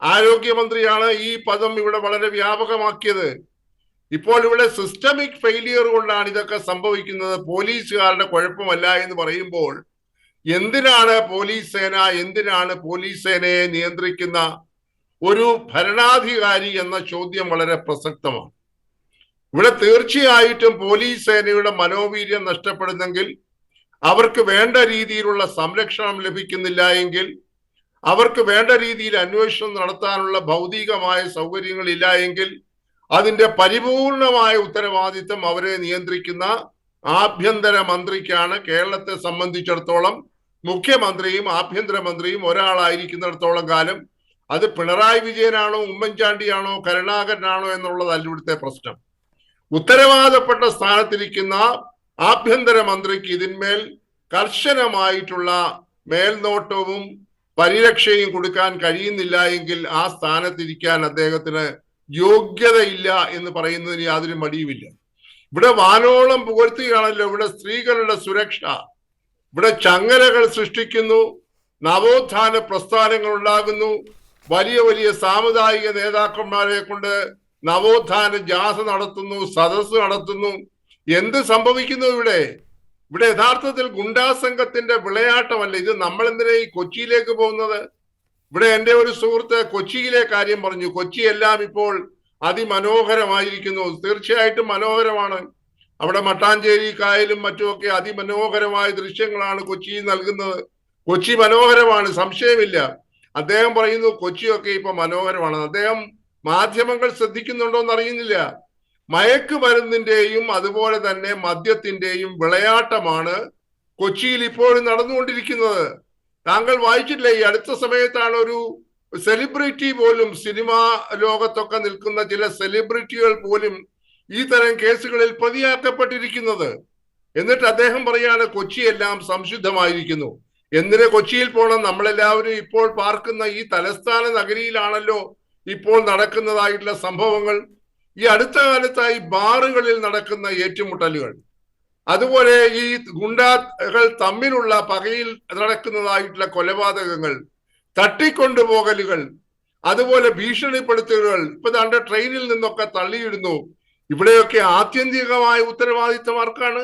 Speaker 5: ആരോഗ്യമന്ത്രിയാണ് ഈ പദം ഇവിടെ വളരെ വ്യാപകമാക്കിയത്. ഇപ്പോൾ ഇവിടെ സിസ്റ്റമിക് ഫെയിലിയർ കൊണ്ടാണ് ഇതൊക്കെ സംഭവിക്കുന്നത്, പോലീസുകാരുടെ കുഴപ്പമല്ല എന്ന് പറയുമ്പോൾ എന്തിനാണ് പോലീസ് സേന, എന്തിനാണ് പോലീസ് സേനയെ നിയന്ത്രിക്കുന്ന ഒരു ഭരണാധികാരി എന്ന ചോദ്യം വളരെ പ്രസക്തമാണ്. ഇവിടെ തീർച്ചയായിട്ടും പോലീസ് സേനയുടെ മനോവീര്യം നഷ്ടപ്പെടുന്നെങ്കിൽ, അവർക്ക് വേണ്ട രീതിയിലുള്ള സംരക്ഷണം ലഭിക്കുന്നില്ല എങ്കിൽ, അവർക്ക് വേണ്ട രീതിയിൽ അന്വേഷണം നടത്താനുള്ള ഭൗതികമായ സൗകര്യങ്ങളില്ല എങ്കിൽ അതിന്റെ പരിപൂർണമായ ഉത്തരവാദിത്വം അവരെ നിയന്ത്രിക്കുന്ന ആഭ്യന്തര മന്ത്രിക്കാണ്. കേരളത്തെ സംബന്ധിച്ചിടത്തോളം മുഖ്യമന്ത്രിയും ആഭ്യന്തരമന്ത്രിയും ഒരാളായിരിക്കുന്നിടത്തോളം കാലം അത് പിണറായി വിജയനാണോ ഉമ്മൻചാണ്ടിയാണോ കരുണാകരനാണോ എന്നുള്ളതല്ല ഇവിടുത്തെ പ്രശ്നം. ഉത്തരവാദപ്പെട്ട സ്ഥാനത്തിരിക്കുന്ന ആഭ്യന്തര മന്ത്രിക്ക് ഇതിന്മേൽ കർശനമായിട്ടുള്ള മേൽനോട്ടവും പരിരക്ഷയും കൊടുക്കാൻ കഴിയുന്നില്ല എങ്കിൽ ആ സ്ഥാനത്തിരിക്കാൻ അദ്ദേഹത്തിന് യോഗ്യതയില്ല എന്ന് പറയുന്നതിന് യാതൊരു മടിയുമില്ല. ഇവിടെ വാനോളം പുകഴ്ത്തുകയാണല്ലോ ഇവിടെ സ്ത്രീകളുടെ സുരക്ഷ. ഇവിടെ ചങ്ങലകൾ സൃഷ്ടിക്കുന്നു, നവോത്ഥാന പ്രസ്ഥാനങ്ങൾ ഉണ്ടാകുന്നു, വലിയ വലിയ സാമുദായിക നേതാക്കന്മാരെ കൊണ്ട് നവോത്ഥാന ജാഥ നടത്തുന്നു, സദസ്സ് നടത്തുന്നു. എന്ത് സംഭവിക്കുന്നു ഇവിടെ? ഇവിടെ യഥാർത്ഥത്തിൽ ഗുണ്ടാ സംഘത്തിന്റെ വിളയാട്ടമല്ല ഇത്. നമ്മൾ എന്തിനാ ഈ കൊച്ചിയിലേക്ക് പോകുന്നത്? ഇവിടെ എൻ്റെ ഒരു സുഹൃത്ത് കൊച്ചിയിലെ കാര്യം പറഞ്ഞു. കൊച്ചിയെല്ലാം ഇപ്പോൾ അതിമനോഹരമായിരിക്കുന്നു. തീർച്ചയായിട്ടും മനോഹരമാണ്. അവിടെ മട്ടാഞ്ചേരി കായലും മറ്റുമൊക്കെ അതിമനോഹരമായ ദൃശ്യങ്ങളാണ് കൊച്ചിയിൽ നൽകുന്നത്. കൊച്ചി മനോഹരമാണ്, സംശയമില്ല. അദ്ദേഹം പറയുന്നു കൊച്ചിയൊക്കെ ഇപ്പൊ മനോഹരമാണ്. അദ്ദേഹം മാധ്യമങ്ങൾ ശ്രദ്ധിക്കുന്നുണ്ടോ എന്ന് അറിയുന്നില്ല. മയക്കുമരുന്നിന്റെയും അതുപോലെ തന്നെ മദ്യത്തിന്റെയും വിളയാട്ടമാണ് കൊച്ചിയിൽ ഇപ്പോഴും നടന്നുകൊണ്ടിരിക്കുന്നത്. താങ്കൾ വായിച്ചിട്ടില്ല, ഈ അടുത്ത സമയത്താണ് ഒരു സെലിബ്രിറ്റി പോലും, സിനിമാ ലോകത്തൊക്കെ നിൽക്കുന്ന ചില സെലിബ്രിറ്റികൾ പോലും ഈ തരം കേസുകളിൽ പ്രതിയാക്കപ്പെട്ടിരിക്കുന്നത്. എന്നിട്ട് അദ്ദേഹം പറയാണ് കൊച്ചിയെല്ലാം സംശുദ്ധമായിരിക്കുന്നു. എന്തിന് കൊച്ചിയിൽ പോകണം? നമ്മളെല്ലാവരും ഇപ്പോൾ പാർക്കുന്ന ഈ തലസ്ഥാന നഗരിയിലാണല്ലോ ഇപ്പോൾ നടക്കുന്നതായിട്ടുള്ള സംഭവങ്ങൾ. ഈ അടുത്ത കാലത്തായി ബാറുകളിൽ നടക്കുന്ന ഏറ്റുമുട്ടലുകൾ, അതുപോലെ ഈ ഗുണ്ടാകൾ തമ്മിലുള്ള പകയിൽ നടക്കുന്നതായിട്ടുള്ള കൊലപാതകങ്ങൾ, തട്ടിക്കൊണ്ടുപോകലുകൾ, അതുപോലെ ഭീഷണിപ്പെടുത്തലുകൾ, ഇപ്പൊ ദാണ്ടെ ട്രെയിനിൽ നിന്നൊക്കെ തള്ളിയിടുന്നു. ഇവിടെയൊക്കെ ആത്യന്തികമായ ഉത്തരവാദിത്വം ആർക്കാണ്?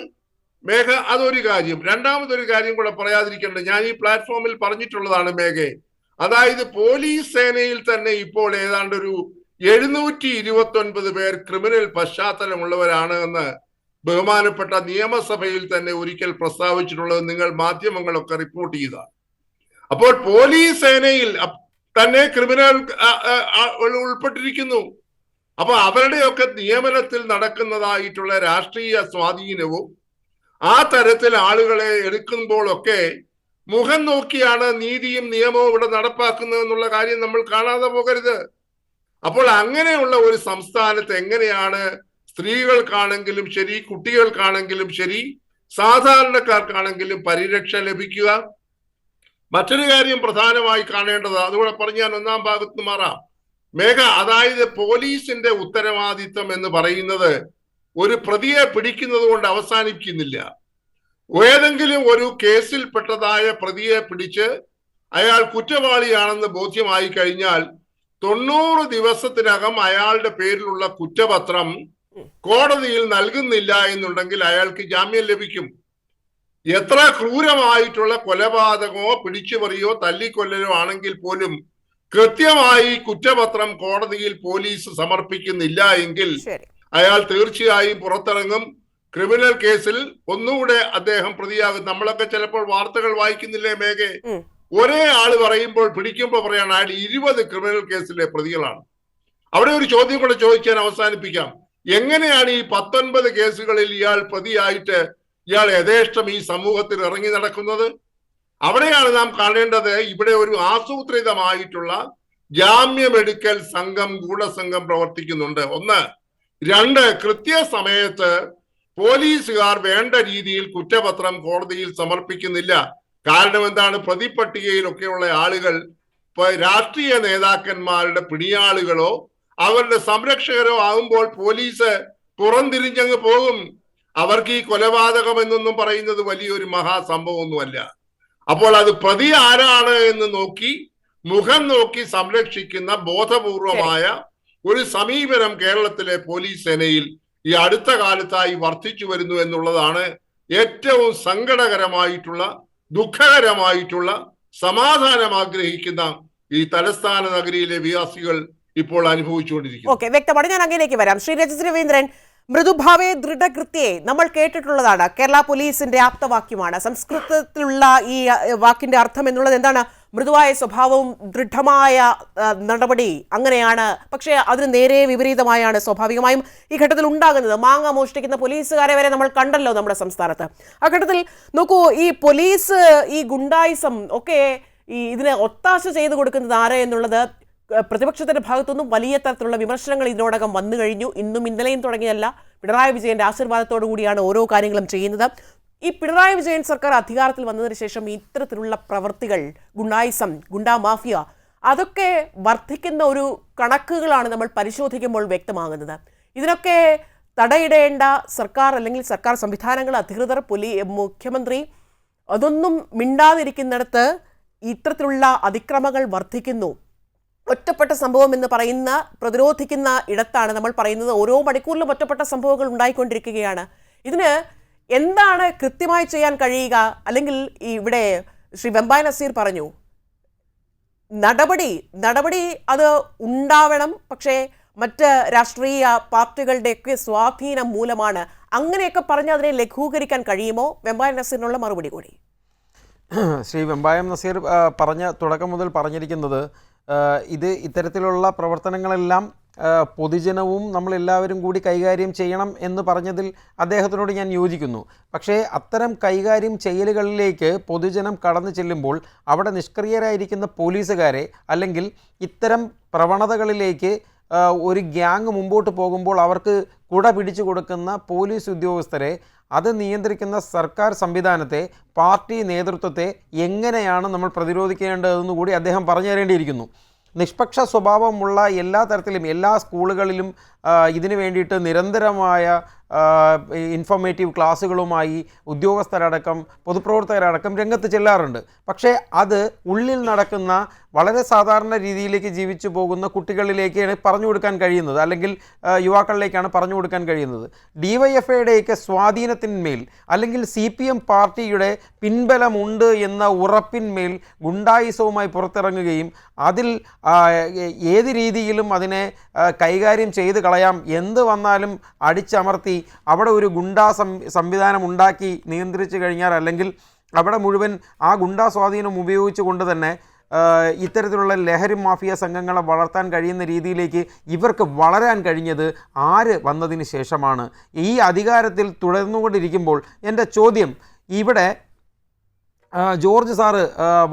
Speaker 5: മേഘ, അതൊരു കാര്യം. രണ്ടാമതൊരു കാര്യം കൂടെ പറയാതിരിക്കേണ്ടത്, ഞാൻ ഈ പ്ലാറ്റ്ഫോമിൽ പറഞ്ഞിട്ടുള്ളതാണ് മേഘെ. അതായത് പോലീസ് സേനയിൽ തന്നെ ഇപ്പോൾ ഏതാണ്ട് ഒരു 729 പേർ ക്രിമിനൽ പശ്ചാത്തലമുള്ളവരാണ് എന്ന് ബഹുമാനപ്പെട്ട നിയമസഭയിൽ തന്നെ ഒരിക്കൽ പ്രസ്താവിച്ചിട്ടുള്ളത് നിങ്ങൾ മാധ്യമങ്ങളൊക്കെ റിപ്പോർട്ട് ചെയ്തതാണ്. അപ്പോൾ പോലീസ് സേനയിൽ തന്നെ ക്രിമിനൽ ഉൾപ്പെട്ടിരിക്കുന്നു. അപ്പൊ അവരുടെയൊക്കെ നിയമനത്തിൽ നടക്കുന്നതായിട്ടുള്ള രാഷ്ട്രീയ സ്വാധീനവും ആ തരത്തിൽ ആളുകളെ എടുക്കുമ്പോഴൊക്കെ മുഖം നോക്കിയാണ് നീതിയും നിയമവും ഇവിടെ നടപ്പാക്കുന്നത് എന്നുള്ള കാര്യം നമ്മൾ കാണാതെ പോകരുത്. അപ്പോൾ അങ്ങനെയുള്ള ഒരു സംസ്ഥാനത്ത് എങ്ങനെയാണ് സ്ത്രീകൾക്കാണെങ്കിലും ശരി, കുട്ടികൾക്കാണെങ്കിലും ശരി, സാധാരണക്കാർക്കാണെങ്കിലും പരിരക്ഷ ലഭിക്കുക? മറ്റൊരു കാര്യം പ്രധാനമായി കാണേണ്ടത്, അതുകൂടെ പറഞ്ഞ് ഞാൻ ഒന്നാം ഭാഗത്ത് മാറാം മേഘ. അതായത് പോലീസിന്റെ ഉത്തരവാദിത്വം എന്ന് പറയുന്നത് ഒരു പ്രതിയെ പിടിക്കുന്നത് കൊണ്ട് അവസാനിക്കുന്നില്ല. ഏതെങ്കിലും ഒരു കേസിൽപ്പെട്ടതായ പ്രതിയെ പിടിച്ച് അയാൾ കുറ്റവാളിയാണെന്ന് ബോധ്യമായി കഴിഞ്ഞാൽ 90 ദിവസത്തിനകം അയാളുടെ പേരിലുള്ള കുറ്റപത്രം കോടതിയിൽ നൽകുന്നില്ല എന്നുണ്ടെങ്കിൽ അയാൾക്ക് ജാമ്യം ലഭിക്കും. എത്ര ക്രൂരമായിട്ടുള്ള കൊലപാതകമോ പിടിച്ചുപറിയോ തല്ലിക്കൊല്ലലോ ആണെങ്കിൽ പോലും കൃത്യമായി കുറ്റപത്രം കോടതിയിൽ പോലീസ് സമർപ്പിക്കുന്നില്ല എങ്കിൽ അയാൾ തീർച്ചയായും പുറത്തിറങ്ങും. ക്രിമിനൽ കേസിൽ ഒന്നുകൂടെ അദ്ദേഹം പ്രതിയാകും. നമ്മളൊക്കെ ചിലപ്പോൾ വാർത്തകൾ വായിക്കുന്നില്ലേ മേഘെ? ഒരേ ആള് പറയുമ്പോൾ പിടിക്കുമ്പോൾ പറയാണ് അയാൾ 20 ക്രിമിനൽ കേസിലെ പ്രതികളാണ്. അവിടെ ഒരു ചോദ്യം കൂടെ ചോദിക്കാൻ അവസാനിപ്പിക്കാം. എങ്ങനെയാണ് ഈ 19 കേസുകളിൽ ഇയാൾ പ്രതിയായിട്ട് ഇയാൾ യഥേഷ്ടം ഈ സമൂഹത്തിൽ ഇറങ്ങി നടക്കുന്നത്? അവിടെയാണ് നാം കാണേണ്ടത്. ഇവിടെ ഒരു ആസൂത്രിതമായിട്ടുള്ള ജാമ്യമെടുക്കൽ സംഘം, ഗൂഢസംഘം പ്രവർത്തിക്കുന്നുണ്ട്. 1. 2, കൃത്യസമയത്ത് പോലീസുകാർ വേണ്ട രീതിയിൽ കുറ്റപത്രം കോടതിയിൽ സമർപ്പിക്കുന്നില്ല. കാരണം എന്താണ്? പ്രതിപട്ടികയിലൊക്കെയുള്ള ആളുകൾ രാഷ്ട്രീയ നേതാക്കന്മാരുടെ പിടിയാളുകളോ അവരുടെ സംരക്ഷകരോ ആകുമ്പോൾ പോലീസ് പുറംതിരിഞ്ഞങ്ങ് പോകും. അവർക്ക് ഈ കൊലപാതകം എന്നൊന്നും പറയുന്നത് വലിയൊരു മഹാസംഭവമൊന്നുമല്ല. അപ്പോൾ അത് പ്രതി ആരാണ് എന്ന് നോക്കി, മുഖം നോക്കി സംരക്ഷിക്കുന്ന ബോധപൂർവമായ ഒരു സമീപനം കേരളത്തിലെ പോലീസ് സേനയിൽ ഈ അടുത്ത കാലത്തായി വർദ്ധിച്ചു വരുന്നു എന്നുള്ളതാണ് ഏറ്റവും സങ്കടകരമായിട്ടുള്ള, ദുഃഖകരമായിട്ടുള്ള, സമാധാനം ആഗ്രഹിക്കുന്ന ഈ തലസ്ഥാന നഗരിയിലെ വികാസികൾ ഇപ്പോൾ അനുഭവിച്ചുകൊണ്ടിരിക്കുന്നു.
Speaker 1: ഓക്കെ, വ്യക്തമാണ്. ഞാൻ അങ്ങനെയൊക്കെ വരാം. ശ്രീ രജത് രവീന്ദ്രൻ, മൃദുഭാവേ ദൃഢകൃത്യേ നമ്മൾ കേട്ടിട്ടുള്ളതാണ്. കേരള പോലീസിന്റെ ആപ്തവാക്യമാണ്. സംസ്കൃതത്തിലുള്ള ഈ വാക്കിന്റെ അർത്ഥം എന്നുള്ളത് എന്താണ്? മൃദുവായ സ്വഭാവവും ദൃഢമായ നടപടി, അങ്ങനെയാണ്. പക്ഷേ അതിന് നേരെ വിപരീതമായാണ് സ്വാഭാവികമായും ഈ ഘട്ടത്തിൽ ഉണ്ടാകുന്നത്. മാങ്ങ മോഷ്ടിക്കുന്ന പോലീസുകാരെ വരെ നമ്മൾ കണ്ടല്ലോ നമ്മുടെ സംസ്ഥാനത്ത്. ആ ഘട്ടത്തിൽ നോക്കൂ, ഈ പോലീസ് ഈ ഗുണ്ടായിസം ഒക്കെ ഇതിന് ഒത്താശ ചെയ്തു കൊടുക്കുന്നത് ആര് എന്നുള്ളത് പ്രതിപക്ഷത്തിന്റെ ഭാഗത്തുനിന്നും വലിയ തരത്തിലുള്ള വിമർശനങ്ങൾ ഇതിനോടകം വന്നു കഴിഞ്ഞു. ഇന്നും ഇന്നലെയും തുടങ്ങിയല്ല, പിണറായി വിജയന്റെ ആശീർവാദത്തോടു കൂടിയാണ് ഓരോ കാര്യങ്ങളും ചെയ്യുന്നത്. ഈ പിണറായി വിജയൻ സർക്കാർ അധികാരത്തിൽ വന്നതിന് ശേഷം ഇത്തരത്തിലുള്ള പ്രവൃത്തികൾ, ഗുണ്ടായിസം, ഗുണ്ടാ മാഫിയ, അതൊക്കെ വർദ്ധിക്കുന്ന ഒരു കണക്കുകളാണ് നമ്മൾ പരിശോധിക്കുമ്പോൾ വ്യക്തമാകുന്നത്. ഇതിനൊക്കെ തടയിടേണ്ട സർക്കാർ അല്ലെങ്കിൽ സർക്കാർ സംവിധാനങ്ങൾ, അധികൃതർ, മുഖ്യമന്ത്രി അതൊന്നും മിണ്ടാതിരിക്കുന്നിടത്ത് ഇത്തരത്തിലുള്ള അതിക്രമങ്ങൾ വർദ്ധിക്കുന്നു. ഒറ്റപ്പെട്ട സംഭവം എന്ന് പറയുന്ന, പ്രതിരോധിക്കുന്ന ഇടത്താണ് നമ്മൾ പറയുന്നത് ഓരോ മണിക്കൂറിലും ഒറ്റപ്പെട്ട സംഭവങ്ങൾ ഉണ്ടായിക്കൊണ്ടിരിക്കുകയാണ്. ഇതിന് എന്താണ് കൃത്യമായി ചെയ്യാൻ കഴിയുക? അല്ലെങ്കിൽ ഇവിടെ ശ്രീ വെമ്പായ നസീർ പറഞ്ഞു നടപടി അത് ഉണ്ടാവണം, പക്ഷേ മറ്റ് രാഷ്ട്രീയ പാർട്ടികളുടെയൊക്കെ സ്വാധീനം മൂലമാണ്. അങ്ങനെയൊക്കെ പറഞ്ഞ് അതിനെ ലഘൂകരിക്കാൻ കഴിയുമോ? വെമ്പായ നസീറിനുള്ള മറുപടി കൂടി.
Speaker 3: ശ്രീ വെമ്പായം നസീർ തുടക്കം മുതൽ പറഞ്ഞിരിക്കുന്നത് ഇത്തരത്തിലുള്ള പ്രവർത്തനങ്ങളെല്ലാം പൊതുജനവും നമ്മളെല്ലാവരും കൂടി കൈകാര്യം ചെയ്യണം എന്ന് പറഞ്ഞതിൽ അദ്ദേഹത്തിനോട് ഞാൻ യോജിക്കുന്നു. പക്ഷേ അത്തരം കൈകാര്യം ചെയ്യലുകളിലേക്ക് പൊതുജനം കടന്നു ചെല്ലുമ്പോൾ അവിടെ നിഷ്ക്രിയരായിരിക്കുന്ന പോലീസുകാരെ, അല്ലെങ്കിൽ ഇത്തരം പ്രവണതകളിലേക്ക് ഒരു ഗ്യാങ് മുമ്പോട്ട് പോകുമ്പോൾ അവർക്ക് കുട പിടിച്ചു കൊടുക്കുന്ന പോലീസ് ഉദ്യോഗസ്ഥരെ, അത് നിയന്ത്രിക്കുന്ന സർക്കാർ സംവിധാനത്തെ, പാർട്ടി നേതൃത്വത്തെ എങ്ങനെയാണ് നമ്മൾ പ്രതിരോധിക്കേണ്ടതെന്ന് കൂടി അദ്ദേഹം പറഞ്ഞു തരേണ്ടിയിരിക്കുന്നു. നിഷ്പക്ഷ സ്വഭാവമുള്ള എല്ലാ തരത്തിലും എല്ലാ സ്കൂളുകളിലും ഇതിനു വേണ്ടിയിട്ട് നിരന്തരമായ ഇൻഫോർമേറ്റീവ് ക്ലാസ്സുകളുമായി ഉദ്യോഗസ്ഥരടക്കം പൊതുപ്രവർത്തകരടക്കം രംഗത്ത് ചെല്ലാറുണ്ട്. പക്ഷേ അത് ഉള്ളിൽ നടക്കുന്ന വളരെ സാധാരണ രീതിയിലേക്ക് ജീവിച്ചു പോകുന്ന കുട്ടികളിലേക്കാണ് പറഞ്ഞു കൊടുക്കാൻ കഴിയുന്നത്, അല്ലെങ്കിൽ യുവാക്കളിലേക്കാണ് പറഞ്ഞു കൊടുക്കാൻ കഴിയുന്നത്. DYFIയുടെയൊക്കെ സ്വാധീനത്തിന്മേൽ അല്ലെങ്കിൽ CPM പാർട്ടിയുടെ പിൻബലമുണ്ട് എന്ന ഉറപ്പിന്മേൽ ഗുണ്ടായിസവുമായി പുറത്തിറങ്ങുകയും അതിൽ ഏത് രീതിയിലും അതിനെ കൈകാര്യം ചെയ്ത് കളയാം, എന്ത് വന്നാലും അടിച്ചമർത്തി അവിടെ ഒരു ഗുണ്ടാ സംവിധാനം ഉണ്ടാക്കി നിയന്ത്രിച്ചു കഴിഞ്ഞാൽ, അല്ലെങ്കിൽ അവിടെ മുഴുവൻ ആ ഗുണ്ടാ സ്വാധീനം ഉപയോഗിച്ചുകൊണ്ട് തന്നെ ഇത്തരത്തിലുള്ള ലഹരി മാഫിയ സംഘങ്ങളെ വളർത്താൻ കഴിയുന്ന രീതിയിലേക്ക് ഇവർക്ക് വളരാൻ കഴിഞ്ഞത് ആര് വന്നതിന് ശേഷമാണ്? ഈ അധികാരത്തിൽ തുടർന്നുകൊണ്ടിരിക്കുമ്പോൾ എൻ്റെ ചോദ്യം, ഇവിടെ ജോർജ് സാറ്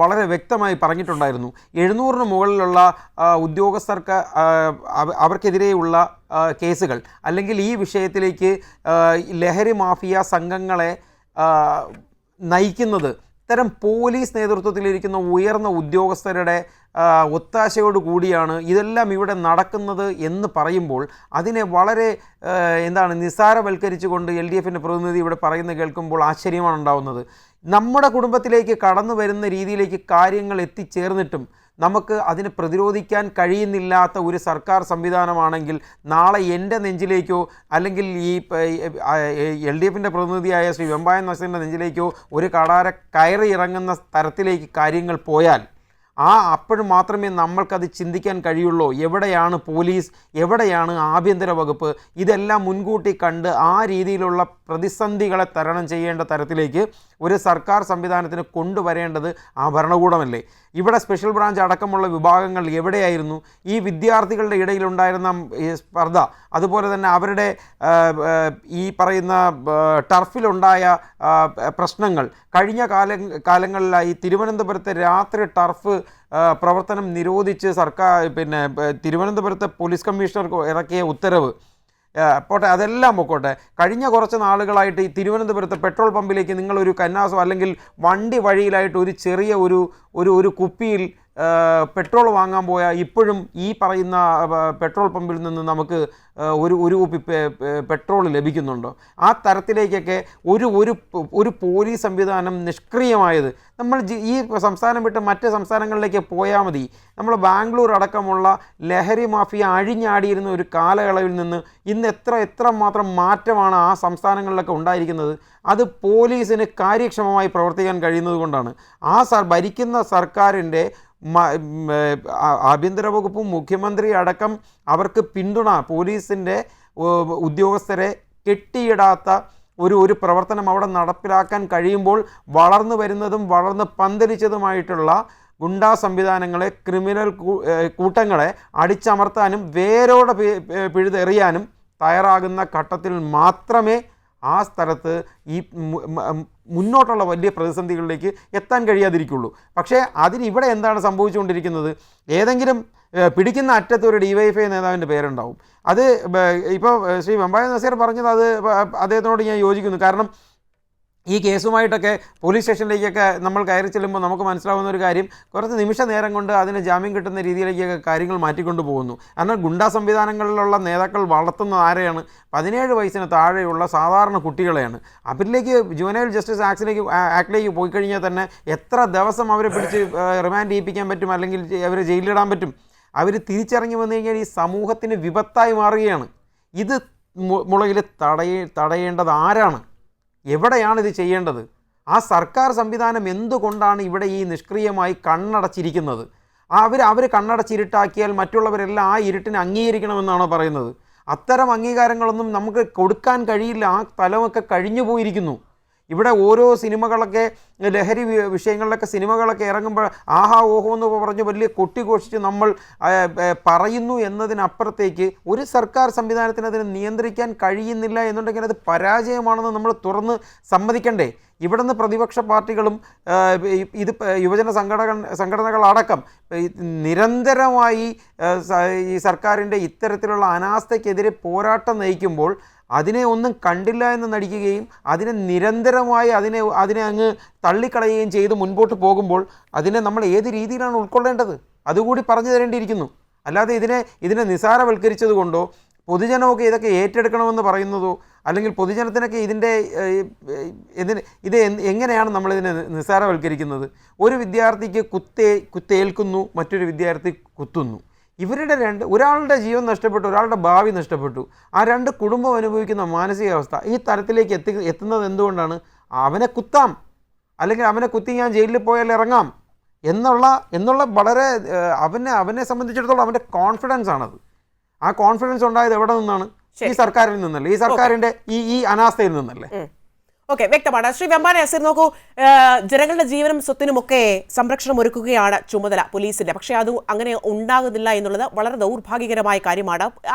Speaker 3: വളരെ വ്യക്തമായി പറഞ്ഞിട്ടുണ്ടായിരുന്നു, 700-ന് മുകളിലുള്ള ഉദ്യോഗസ്ഥർക്ക് അവർക്കെതിരെയുള്ള കേസുകൾ, അല്ലെങ്കിൽ ഈ വിഷയത്തിലേക്ക് ലഹരി മാഫിയ സംഘങ്ങളെ നയിക്കുന്നത് ഇത്തരം പോലീസ് നേതൃത്വത്തിലിരിക്കുന്ന ഉയർന്ന ഉദ്യോഗസ്ഥരുടെ ഒത്താശയോട് കൂടിയാണ് ഇതെല്ലാം ഇവിടെ നടക്കുന്നത് എന്ന് പറയുമ്പോൾ അതിനെ വളരെ നിസ്സാരവൽക്കരിച്ചുകൊണ്ട് LDFിൻ്റെ പ്രതിനിധി ഇവിടെ പറയുന്നത് കേൾക്കുമ്പോൾ ആശ്ചര്യമാണ് ഉണ്ടാവുന്നത്. നമ്മുടെ കുടുംബത്തിലേക്ക് കടന്നു വരുന്ന രീതിയിലേക്ക് കാര്യങ്ങൾ എത്തിച്ചേർന്നിട്ടും നമുക്ക് അതിനെ പ്രതിരോധിക്കാൻ കഴിയുന്നില്ലാത്ത ഒരു സർക്കാർ സംവിധാനമാണെങ്കിൽ നാളെ എൻ്റെ നെഞ്ചിലേക്കോ അല്ലെങ്കിൽ ഈ LDFിൻ്റെ പ്രതിനിധിയായ ശ്രീ വെമ്പായം നസീറിൻ്റെ നെഞ്ചിലേക്കോ ഒരു കടാര കയറി ഇറങ്ങുന്ന തരത്തിലേക്ക് കാര്യങ്ങൾ പോയാൽ അപ്പോഴും മാത്രമേ നമ്മൾക്കത് ചിന്തിക്കാൻ കഴിയുള്ളൂ. എവിടെയാണ് പോലീസ്, എവിടെയാണ് ആഭ്യന്തര വകുപ്പ്? ഇതെല്ലാം മുൻകൂട്ടി കണ്ട് ആ രീതിയിലുള്ള പ്രതിസന്ധികളെ തരണം ചെയ്യേണ്ട തരത്തിലേക്ക് ഒരു സർക്കാർ സംവിധാനത്തിന് കൊണ്ടുവരേണ്ടത് ആ ഭരണകൂടമല്ലേ? ഇവിടെ സ്പെഷ്യൽ ബ്രാഞ്ച് അടക്കമുള്ള വിഭാഗങ്ങൾ എവിടെയായിരുന്നു? ഈ വിദ്യാർത്ഥികളുടെ ഇടയിലുണ്ടായിരുന്ന സ്പർദ്ധ, അതുപോലെ തന്നെ അവരുടെ ഈ പറയുന്ന ടർഫിലുണ്ടായ പ്രശ്നങ്ങൾ, കഴിഞ്ഞ കാലങ്ങളിലായി തിരുവനന്തപുരത്തെ രാത്രി ടർഫ് പ്രവർത്തനം നിരോധിച്ച് തിരുവനന്തപുരത്തെ പോലീസ് കമ്മീഷണർ ഇറക്കിയ ഉത്തരവ് പോട്ടെ, അതെല്ലാം പൊക്കോട്ടെ. കഴിഞ്ഞ കുറച്ച് നാളുകളായിട്ട് ഈ തിരുവനന്തപുരത്തെ പെട്രോൾ പമ്പിലേക്ക് നിങ്ങളൊരു കന്നാസോ അല്ലെങ്കിൽ വണ്ടി വഴിയിലായിട്ട് ഒരു ചെറിയ ഒരു കുപ്പിയിൽ പെട്രോൾ വാങ്ങാൻ പോയാൽ ഇപ്പോഴും ഈ പറയുന്ന പെട്രോൾ പമ്പിൽ നിന്ന് നമുക്ക് ഒരു കുപ്പി പെട്രോൾ ലഭിക്കുന്നുണ്ടോ? ആ തരത്തിലേക്കൊക്കെ ഒരു പോലീസ് സംവിധാനം നിഷ്ക്രിയമായത്. നമ്മൾ ഈ സംസ്ഥാനം വിട്ട് മറ്റ് സംസ്ഥാനങ്ങളിലേക്ക് പോയാൽ മതി. നമ്മൾ ബാംഗ്ലൂർ അടക്കമുള്ള ലഹരി മാഫിയ അഴിഞ്ഞാടിയിരുന്ന ഒരു കാലയളവിൽ നിന്ന് ഇന്ന് എത്രമാത്രം മാറ്റമാണ് ആ സംസ്ഥാനങ്ങളിലൊക്കെ ഉണ്ടായിരിക്കുന്നത്. അത് പോലീസിന് കാര്യക്ഷമമായി പ്രവർത്തിക്കാൻ കഴിയുന്നത് കൊണ്ടാണ്. ഭരിക്കുന്ന സർക്കാരിൻ്റെ ആഭ്യന്തര വകുപ്പും മുഖ്യമന്ത്രി അടക്കം അവർക്ക് പിന്തുണ, പോലീസിൻ്റെ ഉദ്യോഗസ്ഥരെ കെട്ടിയിടാത്ത ഒരു പ്രവർത്തനം അവിടെ നടപ്പിലാക്കാൻ കഴിയുമ്പോൾ വളർന്നു വരുന്നതും വളർന്ന് പന്തലിച്ചതുമായിട്ടുള്ള ഗുണ്ടാ സംവിധാനങ്ങളെ, ക്രിമിനൽ കൂട്ടങ്ങളെ അടിച്ചമർത്താനും വേരോടെ പിഴുതെറിയാനും തയ്യാറാകുന്ന ഘട്ടത്തിൽ മാത്രമേ ആ സ്ഥലത്ത് ഈ മുന്നോട്ടുള്ള വലിയ പ്രതിസന്ധികളിലേക്ക് എത്താൻ കഴിയാതിരിക്കുള്ളൂ. പക്ഷേ ഇവിടെ എന്താണ് സംഭവിച്ചുകൊണ്ടിരിക്കുന്നത്? ഏതെങ്കിലും പിടിക്കുന്ന അറ്റത്ത് ഒരു DYFI നേതാവിൻ്റെ പേരുണ്ടാവും. അത് ഇപ്പോൾ ശ്രീ വെമ്പായം നസീർ പറഞ്ഞത് അദ്ദേഹത്തിനോട് ഞാൻ യോജിക്കുന്നു. കാരണം ഈ കേസുമായിട്ടൊക്കെ പോലീസ് സ്റ്റേഷനിലേക്കൊക്കെ നമ്മൾ കയറി ചെല്ലുമ്പോൾ നമുക്ക് മനസ്സിലാവുന്ന ഒരു കാര്യം, കുറച്ച് നിമിഷ നേരം കൊണ്ട് അതിന് ജാമ്യം കിട്ടുന്ന രീതിയിലേക്കൊക്കെ കാര്യങ്ങൾ മാറ്റിക്കൊണ്ട് പോകുന്നു. കാരണം ഗുണ്ടാ സംവിധാനങ്ങളിലുള്ള നേതാക്കൾ വളർത്തുന്ന ആരെയാണ്? 17 വയസ്സിന് താഴെയുള്ള സാധാരണ കുട്ടികളെയാണ്. അവരിലേക്ക് ജുവനൈൽ ജസ്റ്റിസ് ആക്ടിലേക്ക് പോയി കഴിഞ്ഞാൽ തന്നെ എത്ര ദിവസം അവരെ പിടിച്ച് റിമാൻഡ് ചെയ്യിപ്പിക്കാൻ പറ്റും, അല്ലെങ്കിൽ അവരെ ജയിലിലിടാൻ പറ്റും? അവർ തിരിച്ചിറങ്ങി വന്നു കഴിഞ്ഞാൽ ഈ സമൂഹത്തിന് വിപത്തായി മാറുകയാണ്. ഇത് മുളകിൽ തടയേണ്ടത് ആരാണ്? എവിടെയാണ് ഇത് ചെയ്യേണ്ടത്? ആ സർക്കാർ സംവിധാനം എന്തുകൊണ്ടാണ് ഇവിടെ ഈ നിഷ്ക്രിയമായി കണ്ണടച്ചിരിക്കുന്നത്? അവർ കണ്ണടച്ചിരുട്ടാക്കിയാൽ മറ്റുള്ളവരെല്ലാം ആ ഇരുട്ടിനെ അംഗീകരിക്കണമെന്നാണോ പറയുന്നത്? അത്തരം അംഗീകാരങ്ങളൊന്നും നമുക്ക് കൊടുക്കാൻ കഴിയില്ല. ആ തലമൊക്കെ കഴിഞ്ഞു പോയിരിക്കുന്നു. ഇവിടെ ഓരോ സിനിമകളൊക്കെ, ലഹരി വിഷയങ്ങളിലൊക്കെ സിനിമകളൊക്കെ ഇറങ്ങുമ്പോൾ ആഹാ ഓഹോ എന്ന് പറഞ്ഞ് വലിയ കൊട്ടിഘോഷിച്ച് നമ്മൾ പറയുന്നു എന്നതിനപ്പുറത്തേക്ക് ഒരു സർക്കാർ സംവിധാനത്തിന് അതിനെ നിയന്ത്രിക്കാൻ കഴിയുന്നില്ല എന്നുണ്ടെങ്കിൽ അത് പരാജയമാണെന്ന് നമ്മൾ തുറന്ന് സമ്മതിക്കണ്ടേ? ഇവിടുന്ന് പ്രതിപക്ഷ പാർട്ടികളും ഇത് യുവജന സംഘടനകളടക്കം നിരന്തരമായി ഈ സർക്കാരിൻ്റെ ഇത്തരത്തിലുള്ള അനാസ്ഥയ്ക്കെതിരെ പോരാട്ടം നയിക്കുമ്പോൾ അതിനെ ഒന്നും കണ്ടില്ല എന്ന് നടിക്കുകയും അതിനെ നിരന്തരമായി അതിനെ അങ്ങ് തള്ളിക്കളയുകയും ചെയ്ത് മുൻപോട്ട് പോകുമ്പോൾ അതിനെ നമ്മൾ ഏത് രീതിയിലാണ് ഉൾക്കൊള്ളേണ്ടത് അതുകൂടി പറഞ്ഞു തരേണ്ടിയിരിക്കുന്നു. അല്ലാതെ ഇതിനെ നിസാരവൽക്കരിച്ചത് കൊണ്ടോ പൊതുജനമൊക്കെ ഇതൊക്കെ ഏറ്റെടുക്കണമെന്ന് പറയുന്നതോ അല്ലെങ്കിൽ പൊതുജനത്തിനൊക്കെ ഇത് എങ്ങനെയാണ് നമ്മളിതിനെ നിസ്സാരവൽക്കരിക്കുന്നത്? ഒരു വിദ്യാർത്ഥിക്ക് കുത്തേൽക്കുന്നു, മറ്റൊരു വിദ്യാർത്ഥി കുത്തുന്നു. ഇവരുടെ ഒരാളുടെ ജീവൻ നഷ്ടപ്പെട്ടു, ഒരാളുടെ ഭാവി നഷ്ടപ്പെട്ടു. ആ രണ്ട് കുടുംബം അനുഭവിക്കുന്ന മാനസികാവസ്ഥ ഈ തരത്തിലേക്ക് എത്തുന്നത് എന്തുകൊണ്ടാണ്? അവനെ കുത്താം, അല്ലെങ്കിൽ അവനെ കുത്തി ഞാൻ ജയിലിൽ പോയാൽ ഇറങ്ങാം എന്നുള്ള വളരെ അവനെ സംബന്ധിച്ചിടത്തോളം അവൻ്റെ കോൺഫിഡൻസ് ആണത്. ആ കോൺഫിഡൻസ് ഉണ്ടായത് എവിടെ നിന്നാണ്? ഈ സർക്കാരിൽ നിന്നല്ലേ, ഈ സർക്കാരിൻ്റെ ഈ അനാസ്ഥയിൽ നിന്നല്ലേ.
Speaker 1: ഓക്കെ, വ്യക്തമാണ്. ശ്രീ വെമ്പാന നസീർ, നോക്കൂ, ജനങ്ങളുടെ ജീവനും സ്വത്തിനുമൊക്കെ സംരക്ഷണം ഒരുക്കുകയാണ് ചുമതല പോലീസിന്റെ. പക്ഷേ അത് അങ്ങനെ ഉണ്ടാകുന്നില്ല എന്നുള്ളത് വളരെ ദൗർഭാഗ്യകരമായ കാര്യമാണ്.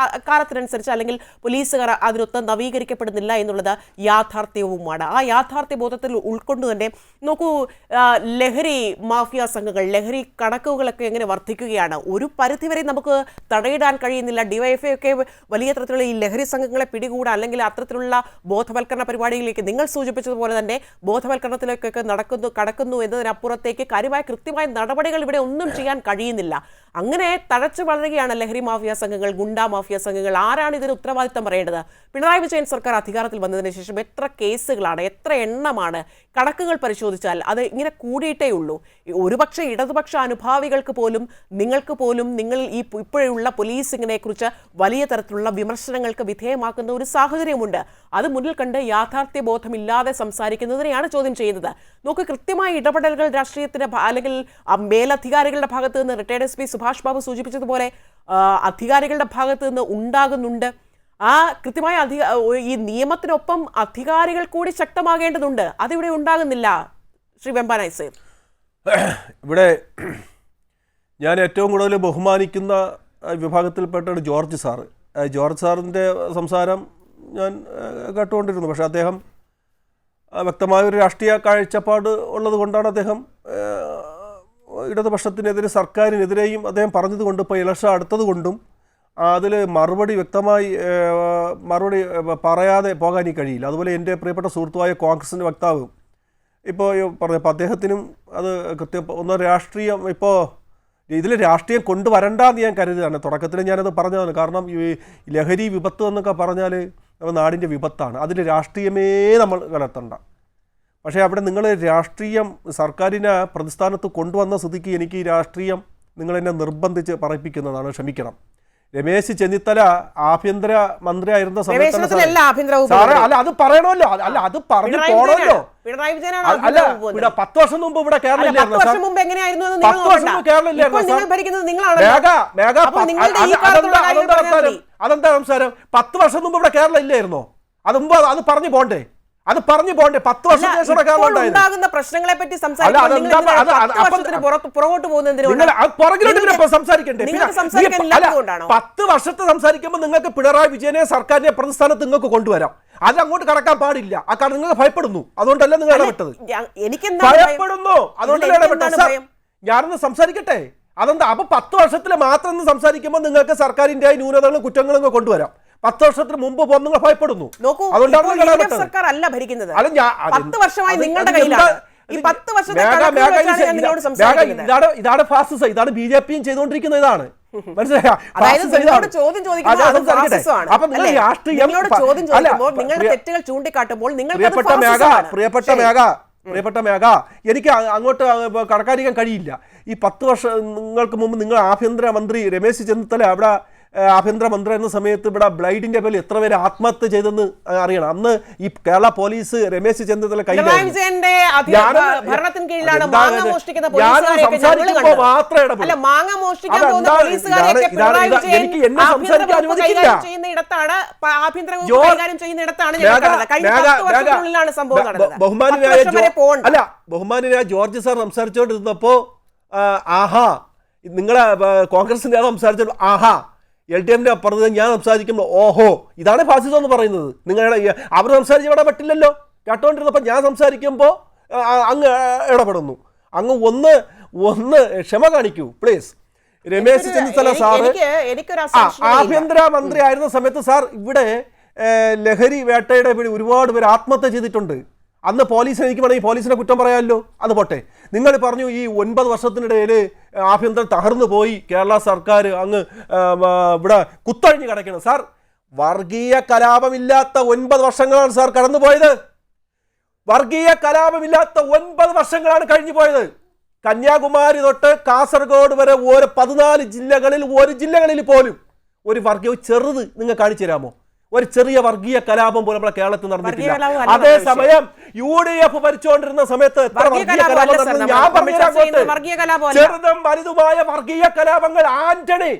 Speaker 1: കാലത്തിനനുസരിച്ച് അല്ലെങ്കിൽ പോലീസുകാർ അതിനൊത്ത് നവീകരിക്കപ്പെടുന്നില്ല എന്നുള്ളത് യാഥാർത്ഥ്യവുമാണ്. ആ യാഥാർത്ഥ്യ ബോധത്തിൽ ഉൾക്കൊണ്ടു തന്നെ നോക്കൂ, ലഹരി മാഫിയ സംഘങ്ങൾ, ലഹരി കണക്കുകളൊക്കെ എങ്ങനെ വർദ്ധിക്കുകയാണ്. ഒരു പരിധിവരെ നമുക്ക് തടയിടാൻ കഴിയുന്നില്ല. ഡിവൈഎഫ്ഐ ഒക്കെ വലിയ തരത്തിലുള്ള ഈ ലഹരി സംഘങ്ങളെ പിടികൂടാൻ അല്ലെങ്കിൽ അത്തരത്തിലുള്ള ബോധവൽക്കരണ പരിപാടികളിലേക്ക് നിങ്ങൾ സൂചിപ്പിച്ചതുപോലെ തന്നെ ബോധവൽക്കരണത്തിലേക്കൊക്കെ കടക്കുന്നു എന്നതിനപ്പുറത്തേക്ക് കൃത്യമായ നടപടികൾ ഇവിടെ ഒന്നും ചെയ്യാൻ കഴിയുന്നില്ല. അങ്ങനെ തഴച്ചു വളരുകയാണ് ലഹരി മാഫിയ സംഘങ്ങൾ, ഗുണ്ടാ മാഫിയ സംഘങ്ങൾ. ആരാണ് ഇതിന് ഉത്തരവാദിത്തം പറയേണ്ടത്? പിണറായി വിജയൻ സർക്കാർ അധികാരത്തിൽ വന്നതിന് ശേഷം എത്ര കേസുകളാണ്, എത്ര എണ്ണമാണ്? കണക്കുകൾ പരിശോധിച്ചാൽ അത് ഇങ്ങനെ കൂടിയിട്ടേ ഉള്ളൂ. ഒരുപക്ഷെ ഇടതുപക്ഷ അനുഭാവികൾക്ക് പോലും നിങ്ങൾക്ക് പോലും നിങ്ങൾ ഈ ഇപ്പോഴുള്ള പോലീസിങ്ങിനെ കുറിച്ച് വലിയ തരത്തിലുള്ള വിമർശനങ്ങൾക്ക് വിധേയമാക്കുന്ന ഒരു സാഹചര്യമുണ്ട്. അത് മുന്നിൽ കണ്ട് യാഥാർത്ഥ്യ ബോധമില്ലാതെ സംസാരിക്കുന്നതിനെയാണ് ചോദ്യം ചെയ്യുന്നത്. നോക്ക്, കൃത്യമായ ഇടപെടലുകൾ രാഷ്ട്രീയത്തിന്റെ അല്ലെങ്കിൽ മേലധികാരികളുടെ ഭാഗത്ത് നിന്ന് റിട്ടയർഡ് SP സുഭാഷ് ബാബു സൂചിപ്പിച്ചതുപോലെ അധികാരികളുടെ ഭാഗത്ത് നിന്ന് ഉണ്ടാകുന്നുണ്ട്. ആ കൃത്യമായ ഈ നിയമത്തിനൊപ്പം അധികാരികൾ കൂടി ശക്തമാകേണ്ടതുണ്ട്. അതിവിടെ ഉണ്ടാകുന്നില്ല. ശ്രീ വെമ്പാന നസീർ,
Speaker 4: ഇവിടെ ഞാൻ ഏറ്റവും കൂടുതൽ ബഹുമാനിക്കുന്ന വിഭാഗത്തിൽപ്പെട്ടാണ് ജോർജ് സാറ്. ജോർജ് സാറിൻ്റെ സംസാരം ഞാൻ കേട്ടുകൊണ്ടിരുന്നു. പക്ഷേ അദ്ദേഹം വ്യക്തമായൊരു രാഷ്ട്രീയ കാഴ്ചപ്പാട് ഉള്ളത് കൊണ്ടാണ് അദ്ദേഹം ഇടതുപക്ഷത്തിനെതിരെ സർക്കാരിനെതിരെയും അദ്ദേഹം പറഞ്ഞതുകൊണ്ട് ഇപ്പോൾ ഇലക്ഷൻ അടുത്തതുകൊണ്ടും അതിൽ വ്യക്തമായി മറുപടി പറയാതെ പോകാൻ കഴിയില്ല. അതുപോലെ എൻ്റെ പ്രിയപ്പെട്ട സുഹൃത്തുവായ കോൺഗ്രസിൻ്റെ വക്താവ് ഇപ്പോൾ പറഞ്ഞപ്പോൾ അദ്ദേഹത്തിനും അത് ഒന്ന് രാഷ്ട്രീയം ഇപ്പോൾ ഇതിൽ രാഷ്ട്രീയം കൊണ്ടുവരണ്ടെന്ന് ഞാൻ കരുതുകയാണ്. തുടക്കത്തിൽ ഞാനത് പറഞ്ഞതാണ്. കാരണം ഈ ലഹരി വിപത്ത് എന്നൊക്കെ പറഞ്ഞാൽ നാടിൻ്റെ വിപത്താണ്. അതിൽ രാഷ്ട്രീയമേ നമ്മൾ കലർത്തണ്ട. പക്ഷേ അവിടെ നിങ്ങൾ രാഷ്ട്രീയം സർക്കാരിനെ പ്രതിസ്ഥാനത്ത് കൊണ്ടുവന്ന സ്ഥിതിക്ക് എനിക്ക് ഈ രാഷ്ട്രീയം നിങ്ങളെന്നെ നിർബന്ധിച്ച് പറയിപ്പിക്കുന്നതാണ്. ക്ഷമിക്കണം. രമേശ് ചെന്നിത്തല ആഭ്യന്തര മന്ത്രിയായിരുന്ന സമയത്ത് അല്ല അത് പറയണമല്ലോ, അല്ല അത് പറഞ്ഞു പോണമല്ലോ. അല്ല 10 വർഷം മുമ്പ് ഇവിടെ കേരളം ഇല്ലായിരുന്നു. 10 വർഷം മുമ്പ് കേരളം ഇല്ലായിരുന്നു. അതെന്താ സംസാരം? 10 വർഷം മുമ്പ് ഇവിടെ കേരളം ഇല്ലായിരുന്നോ? അത് മുമ്പ് അത് പറഞ്ഞു പോണ്ടേ? 10 വർഷത്തെ
Speaker 1: പ്രശ്നങ്ങളെ പറ്റി
Speaker 4: സംസാരിക്കണ്ടേ? 10 വർഷത്തെ സംസാരിക്കുമ്പോൾ നിങ്ങൾക്ക് പിണറായി വിജയനെ സർക്കാരിനെ പ്രതിസ്ഥാനത്ത് നിങ്ങൾക്ക് കൊണ്ടുവരാം. അത് അങ്ങോട്ട് കടക്കാൻ പാടില്ല. ആ കാരണം നിങ്ങൾ ഭയപ്പെടുന്നു. അതുകൊണ്ടല്ല നിങ്ങൾ ഇടപെട്ടത്. ഭയപ്പെടുന്നു, അതുകൊണ്ടല്ല ഇടപെട്ടത്. ഞാനൊന്ന് സംസാരിക്കട്ടെ. അതെന്താ? അപ്പൊ 10 വർഷത്തിൽ മാത്രം സംസാരിക്കുമ്പോൾ നിങ്ങൾക്ക് സർക്കാരിന്റെ ന്യൂനതകളും കുറ്റങ്ങളും കൊണ്ടുവരാം. 10 വർഷത്തിന് മുമ്പ് നിങ്ങൾ ഭയപ്പെടുന്നു.
Speaker 1: സർക്കാർ അല്ല ഭരിക്കുന്നത്. 10 വർഷമായി നിങ്ങളുടെ കയ്യിലാണ്.
Speaker 4: ഇതാണ് ഫാസിസം. ഇതാണ് BJPയും ചെയ്തുകൊണ്ടിരിക്കുന്ന. ഇതാണ് മനസ്സിലായോ?
Speaker 1: തെറ്റുകൾ ചൂണ്ടിക്കാട്ടുമ്പോൾ
Speaker 4: പ്രിയപ്പെട്ട മേഘ, എനിക്ക് അങ്ങോട്ട് കടക്കാതിരിക്കാൻ കഴിയില്ല. ഈ 10 വർഷങ്ങൾക്ക് മുമ്പ് നിങ്ങൾ ആഭ്യന്തരമന്ത്രി രമേശ് ചെന്നിത്തല അവിടെ ആഭ്യന്തരമന്ത്രി എന്ന സമയത്ത് ഇവിടെ ബ്ലൈഡിന്റെ പേരിൽ എത്ര പേര് ആത്മഹത്യ ചെയ്തെന്ന് അറിയണം. അന്ന് ഈ കേരള പോലീസ് രമേശ് ചെന്നിത്തല ബഹുമാനായ ജോർജ് സാർ സംസാരിച്ചുകൊണ്ടിരുന്നപ്പോ ആഹാ, നിങ്ങളെ കോൺഗ്രസ് നേതാവ് സംസാരിച്ചപ്പോൾ ആഹാ, LDFന്റെ അപ്പുറത്ത് ഞാൻ സംസാരിക്കുമ്പോൾ ഓഹോ, ഇതാണ് ഫാസിസം എന്ന് പറയുന്നത്. നിങ്ങളുടെ അവർ സംസാരിച്ച് ഇടപെട്ടില്ലല്ലോ. കേട്ടോണ്ടിരുന്നപ്പോൾ ഞാൻ സംസാരിക്കുമ്പോൾ അങ്ങ് ഇടപെടുന്നു. അങ്ങ് ഒന്ന് ക്ഷമ കാണിക്കൂ പ്ലീസ്. രമേശ് ചെന്നിത്തല സാറ് ആഭ്യന്തര മന്ത്രി ആയിരുന്ന സമയത്ത് സാർ ഇവിടെ ലഹരി വേട്ടയുടെ ഒരുപാട് പേര് ആത്മഹത്യ ചെയ്തിട്ടുണ്ട്. അന്ന് പോലീസിനെ എനിക്ക് വേണമെങ്കിൽ പോലീസിനെ കുറ്റം പറയാമല്ലോ. അത് പോട്ടെ. നിങ്ങൾ പറഞ്ഞു ഈ 9 വർഷത്തിനിടയിൽ ആഭ്യന്തരം തകർന്നു പോയി, കേരള സർക്കാർ അങ്ങ് ഇവിടെ കുത്തഴിഞ്ഞ് കിടക്കണം. സാർ വർഗീയ കലാപമില്ലാത്ത 9 വർഷങ്ങളാണ് സാർ കടന്നുപോയത്. വർഗീയ കലാപമില്ലാത്ത 9 വർഷങ്ങളാണ് കഴിഞ്ഞു പോയത്. കന്യാകുമാരി തൊട്ട് കാസർഗോഡ് വരെ 14 ജില്ലകളിൽ പോലും ഒരു വർഗീയ ചെറുത് നിങ്ങൾ കാണിച്ചു തരാമോ? ഒരു ചെറിയ വർഗീയ കലാപം പോലും നമ്മുടെ കേരളത്തിൽ നടന്നിട്ടില്ല. അതേസമയം UDF ഭരിച്ചുകൊണ്ടിരുന്ന സമയത്ത് ചെറുതും വലുതുമായ വർഗീയ കലാപങ്ങൾ ആന്റണി